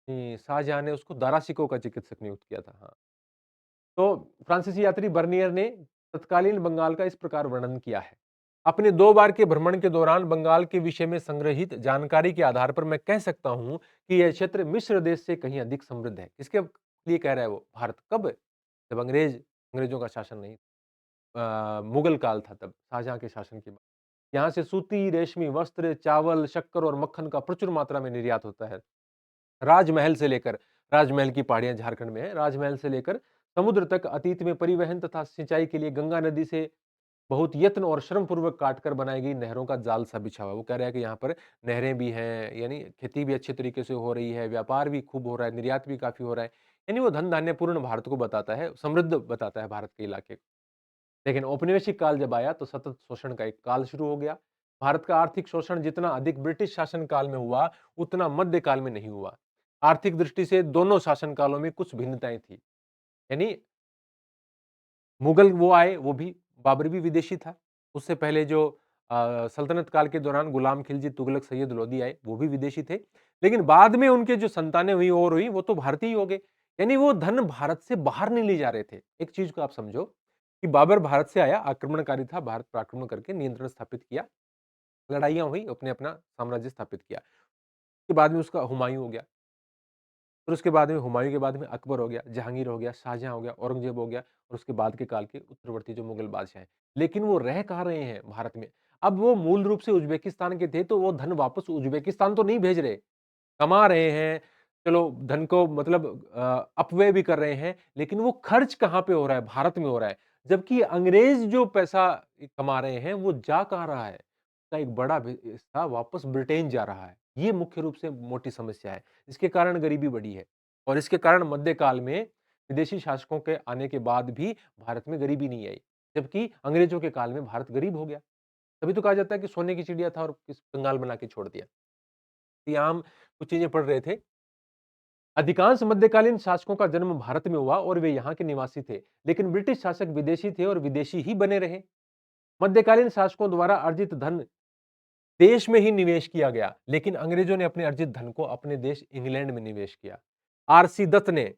शाहजहाँ ने उसको दारा शिकोह का चिकित्सक नियुक्त किया था। हाँ। तो फ्रांसीसी यात्री बर्नियर ने तत्कालीन बंगाल का इस प्रकार वर्णन किया है। अपने 2 बार के भ्रमण के दौरान बंगाल के विषय में संग्रहित जानकारी के आधार पर मैं कह सकता हूँ कि यह क्षेत्र मिस्र देश से कहीं अधिक समृद्ध है। किसके लिए कह रहा है वो? भारत। कब? जब अंग्रेजों का शासन नहीं मुगल काल था तब, शाहजहाँ के शासन के बाद। यहाँ से सूती, रेशमी वस्त्र, चावल, शक्कर और मक्खन का प्रचुर मात्रा में निर्यात होता है। राजमहल से लेकर राजमहल की पहाड़ियाँ झारखंड में है, राजमहल से लेकर समुद्र तक अतीत में परिवहन तथा सिंचाई के लिए गंगा नदी से बहुत यत्न और श्रम पूर्वक काटकर बनाई गई नहरों का जाल सा बिछा हुआ है। वो कह रहा है कि यहाँ पर नहरें भी हैं, यानी खेती भी अच्छे तरीके से हो रही है, व्यापार भी खूब हो रहा है, निर्यात भी काफ़ी हो रहा है। यानी वो धन-धान्यपूर्ण भारत को बताता है, समृद्ध बताता है भारत के इलाके को। लेकिन औपनिवेशिक काल जब आया तो सतत शोषण का एक काल शुरू हो गया। भारत का आर्थिक शोषण जितना अधिक ब्रिटिश शासन काल में हुआ, उतना मध्य काल में नहीं हुआ। आर्थिक दृष्टि से दोनों शासन कालों में कुछ भिन्नताएँ थी। यानी मुगल वो आए, वो भी बाबर भी विदेशी था। उससे पहले जो सल्तनत काल के दौरान गुलाम खिलजी, तुगलक, सैयद लोदी आए, वो भी विदेशी थे। लेकिन बाद में उनके जो संतानें हुई और हुई, वो तो भारतीय ही हो गए। यानी वो धन भारत से बाहर नहीं ले जा रहे थे। एक चीज़ को आप समझो कि बाबर भारत से आया, आक्रमणकारी था, भारत पर आक्रमण करके नियंत्रण स्थापित किया। लड़ाइयाँ हुई, उसने अपना साम्राज्य स्थापित किया। उसके बाद में उसका हुमायूँ हो गया। फिर उसके बाद में हुमायूँ के बाद में अकबर हो गया, जहांगीर हो गया, शाहजहाँ हो गया, औरंगज़ेब हो गया और उसके बाद के काल के उत्तरवर्ती जो मुगल बादशाह हैं। लेकिन वो रह कहाँ रहे हैं भारत में? अब वो मूल रूप से उज़्बेकिस्तान के थे, तो वो धन वापस उज़्बेकिस्तान तो नहीं भेज रहे, कमा रहे हैं, चलो धन को मतलब अपव्यय भी कर रहे हैं, लेकिन वो खर्च कहाँ पे हो रहा है? भारत में हो रहा है। जबकि अंग्रेज़ जो पैसा कमा रहे हैं, वो जा कहाँ रहा है? उसका एक बड़ा हिस्सा वापस ब्रिटेन जा रहा है। ये मुख्य रूप से मोटी समस्या है। इसके कारण गरीबी बढ़ी है और इसके कारण मध्यकाल में विदेशी शासकों के आने के बाद भी भारत में गरीबी नहीं आई। जबकि अंग्रेज़ों के काल में भारत गरीब हो गया। तभी तो कहा जाता है कि सोने की चिड़िया था और किस कंगाल बना के छोड़ दिया। यहाँ हम कुछ चीज़ें पढ़ रहे थे। अधिकांश मध्यकालीन शासकों का जन्म भारत में हुआ और वे यहाँ के निवासी थे, लेकिन ब्रिटिश शासक विदेशी थे और विदेशी ही बने रहे। मध्यकालीन शासकों द्वारा अर्जित धन देश में ही निवेश किया गया, लेकिन अंग्रेजों ने अपने अर्जित धन को अपने देश इंग्लैंड में निवेश किया। आरसी दत्त ने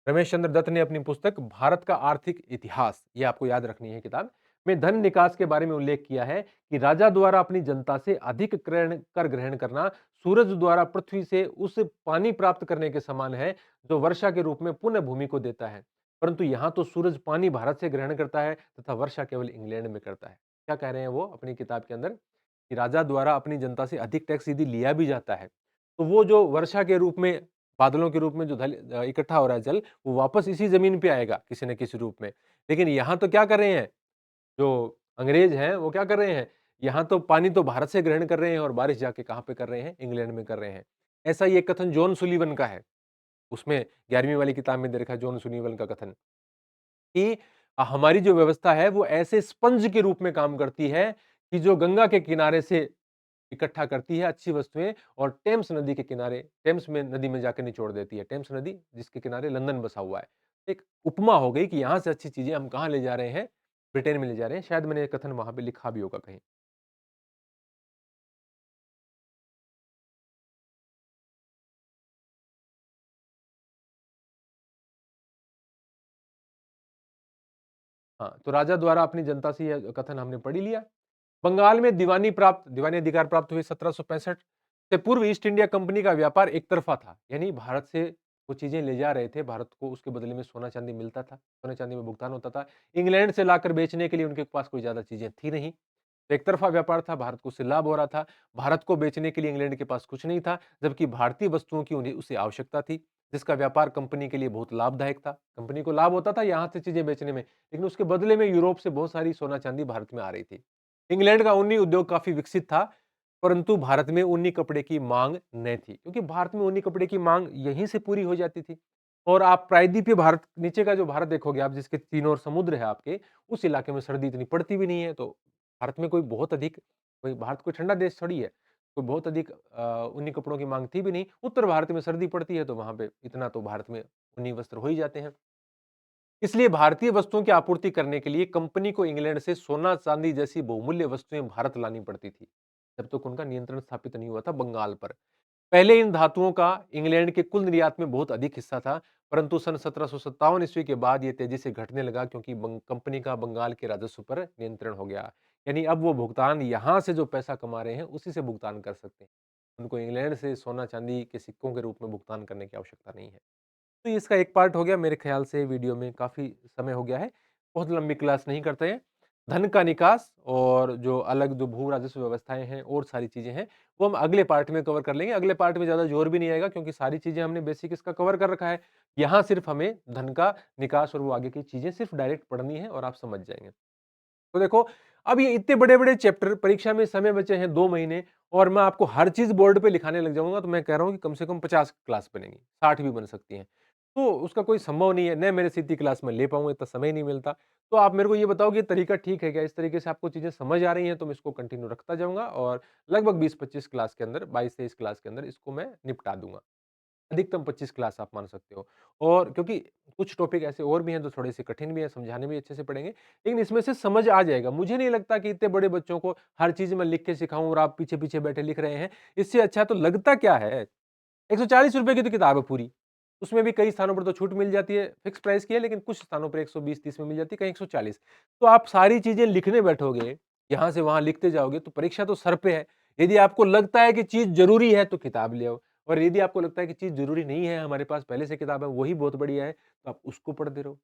रमेश चंद्र दत्त ने अपनी पुस्तक भारत का आर्थिक इतिहास, ये आपको याद रखनी है किताब, में धन निकास के बारे में उल्लेख किया है कि राजा द्वारा अपनी जनता से अधिक कर ग्रहण करना सूरज द्वारा पृथ्वी से उस पानी प्राप्त करने के समान है जो वर्षा के रूप में पुनः भूमि को देता है। परंतु यहाँ तो सूरज पानी भारत से ग्रहण करता है तथा वर्षा केवल इंग्लैंड में करता है। क्या कह रहे हैं वो अपनी किताब के अंदर कि राजा द्वारा अपनी जनता से अधिक टैक्स यदि लिया भी जाता है, तो वो जो वर्षा के रूप में बादलों के रूप में जो इकट्ठा हो रहा है जल, वो वापस इसी ज़मीन पे आएगा किसी न किसी रूप में। लेकिन यहाँ तो क्या कर रहे हैं, जो अंग्रेज़ हैं, वो क्या कर रहे हैं, यहाँ तो पानी तो भारत से ग्रहण कर रहे हैं और बारिश जाके कहाँ पे कर रहे हैं, इंग्लैंड में कर रहे हैं। ऐसा ही एक कथन जॉन सुलीवन का है, उसमें 11वीं वाली किताब में दे रखा है जॉन सुलीवन का कथन कि हमारी जो व्यवस्था है, वो ऐसे स्पंज के रूप में काम करती है कि जो गंगा के किनारे से इकट्ठा करती है अच्छी वस्तुएँ और टेम्स में नदी में जाके निचोड़ देती है। टेम्स नदी जिसके किनारे लंदन बसा हुआ है। एक उपमा हो गई कि यहाँ से अच्छी चीज़ें हम कहाँ ले जा रहे हैं? ब्रिटेन में ले जा रहे हैं। शायद मैंने ये कथन वहाँ पे लिखा भी होगा कहीं। हाँ, तो राजा द्वारा अपनी जनता से यह कथन हमने पढ़ ही लिया। बंगाल में दीवानी अधिकार प्राप्त हुए 1765 से पूर्व ईस्ट इंडिया कंपनी का व्यापार एक तरफ़ा था। यानी भारत से वो चीज़ें ले जा रहे थे, भारत को उसके बदले में सोना-चांदी मिलता था, सोने-चांदी में भुगतान होता था। इंग्लैंड से लाकर बेचने के लिए उनके पास कोई ज़्यादा चीज़ें थी नहीं। तो एक तरफ़ा व्यापार था, भारत को उससे लाभ हो रहा था। भारत को बेचने के लिए इंग्लैंड के पास कुछ नहीं था, जबकि भारतीय वस्तुओं की उन्हें उसे आवश्यकता थी, जिसका व्यापार कंपनी के लिए बहुत लाभदायक था। कंपनी को लाभ होता था यहाँ से चीज़ें बेचने में, लेकिन उसके बदले में यूरोप से बहुत सारी सोना-चांदी भारत में आ रही थी। इंग्लैंड का ऊनी उद्योग काफ़ी विकसित था, परंतु भारत में ऊनी कपड़े की माँग नहीं थी, क्योंकि भारत में ऊनी कपड़े की माँग यहीं से पूरी हो जाती थी। और आप प्रायद्वीपीय भारत नीचे का जो भारत देखोगे आप, जिसके तीनों ओर समुद्र है आपके, उस इलाके में सर्दी इतनी पड़ती भी नहीं है, तो भारत में कोई भारत कोई ठंडा देश थोड़ी है, कोई बहुत अधिक ऊनी कपड़ों की माँग थी भी नहीं। उत्तर भारत में सर्दी पड़ती है, तो वहाँ पे इतना तो भारत में ऊनी वस्त्र हो ही जाते हैं। इसलिए भारतीय वस्तुओं की आपूर्ति करने के लिए कंपनी को इंग्लैंड से सोना-चांदी जैसी बहुमूल्य वस्तुएँ भारत लानी पड़ती थी, जब तक उनका नियंत्रण स्थापित नहीं हुआ था बंगाल पर। पहले इन धातुओं का इंग्लैंड के कुल निर्यात में बहुत अधिक हिस्सा था, परंतु सन 1757 ईस्वी के बाद ये तेजी से घटने लगा, क्योंकि कंपनी का बंगाल के राजस्व पर नियंत्रण हो गया। यानी अब वो भुगतान यहाँ से जो पैसा कमा रहे हैं, उसी से भुगतान कर सकते हैं। उनको इंग्लैंड से सोना-चांदी के सिक्कों के रूप में भुगतान करने की आवश्यकता नहीं है। तो ये इसका एक पार्ट हो गया। मेरे ख्याल से वीडियो में काफ़ी समय हो गया है। बहुत लंबी क्लास नहीं करते हैं। धन का निकास और जो अलग जो भू राजस्व व्यवस्थाएँ हैं और सारी चीज़ें हैं, वो हम अगले पार्ट में कवर कर लेंगे। अगले पार्ट में ज़्यादा ज़ोर भी नहीं आएगा, क्योंकि सारी चीज़ें हमने बेसिक इसका कवर कर रखा है। यहाँ सिर्फ़ हमें धन का निकास और वो आगे की चीज़ें सिर्फ़ डायरेक्ट पढ़नी है और आप समझ जाएँगे। तो देखो, अब ये इतने बड़े-बड़े चैप्टर, परीक्षा में समय बचे हैं 2 महीने और मैं आपको हर चीज़ बोर्ड पे लिखाने लग जाऊँगा, तो मैं कह रहा हूँ कि कम से कम 50 क्लास बनेंगी, 60 भी बन सकती हैं। तो उसका कोई संभव नहीं है, न मेरे से इतनी क्लास में ले पाऊँगा, इतना समय ही नहीं मिलता। तो आप मेरे को ये बताओ कि ये तरीका ठीक है क्या? इस तरीके से आपको चीज़ें समझ आ रही हैं, तो मैं इसको कंटिन्यू रखता जाऊँगा और लगभग 20-25 क्लास के अंदर, 22-23 क्लास के अंदर इसको मैं निपटा दूँगा। अधिकतम 25 क्लास आप मान सकते हो। और क्योंकि कुछ टॉपिक ऐसे और भी हैं जो थोड़े-से कठिन भी हैं, समझाने में अच्छे से पड़ेंगे, लेकिन इसमें से समझ आ जाएगा। मुझे नहीं लगता कि इतने बड़े बच्चों को हर चीज़ मैं लिख के सिखाऊँ और आप पीछे-पीछे बैठे लिख रहे हैं। इससे अच्छा तो लगता क्या है, ₹140 की तो किताब है पूरी। उसमें भी कई स्थानों पर तो छूट मिल जाती है, फिक्स प्राइस की है, लेकिन कुछ स्थानों पर 120-30 में मिल जाती है, कहीं 140। तो आप सारी चीज़ें लिखने बैठोगे, यहाँ से वहाँ लिखते जाओगे, तो परीक्षा तो सर पे है। यदि आपको लगता है कि चीज़ ज़रूरी है, तो किताब ले आओ। और यदि आपको लगता है कि चीज़ ज़रूरी नहीं है, हमारे पास पहले से किताब है, वही बहुत बढ़िया है, तो आप उसको पढ़ते रहो।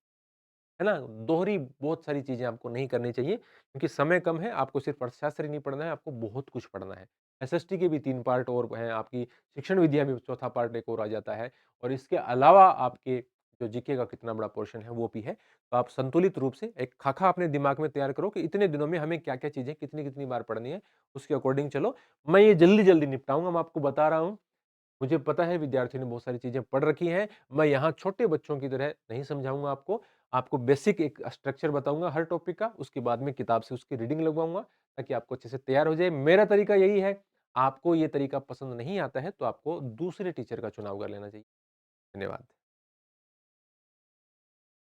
है ना? दोहरी बहुत सारी चीज़ें आपको नहीं करनी चाहिए, क्योंकि समय कम है, आपको सिर्फ़ अर्थशास्त्र ही नहीं पढ़ना है, आपको बहुत कुछ पढ़ना है। एसएसटी के भी 3 पार्ट और हैं, आपकी शिक्षण विद्या में चौथा पार्ट एक और आ जाता है और इसके अलावा आपके जो जीके का कितना बड़ा पोर्शन है, वो भी है। तो आप संतुलित रूप से एक खाका अपने दिमाग में तैयार करो कि इतने दिनों में हमें क्या-क्या चीज़ें कितनी-कितनी बार पढ़नी है, उसके अकॉर्डिंग चलो। मैं ये जल्दी-जल्दी निपटाऊँगा, मैं आपको बता रहा हूँ। मुझे पता है विद्यार्थियों ने बहुत सारी चीज़ें पढ़ रखी हैं। मैं यहाँ छोटे बच्चों की तरह नहीं समझाऊँगा आपको। आपको बेसिक एक स्ट्रक्चर बताऊँगा हर टॉपिक का, उसके बाद में किताब से उसकी रीडिंग लगवाऊँगा, ताकि आपको अच्छे से तैयार हो जाए। मेरा तरीका यही है, आपको ये तरीका पसंद नहीं आता है, तो आपको दूसरे टीचर का चुनाव कर लेना चाहिए। धन्यवाद।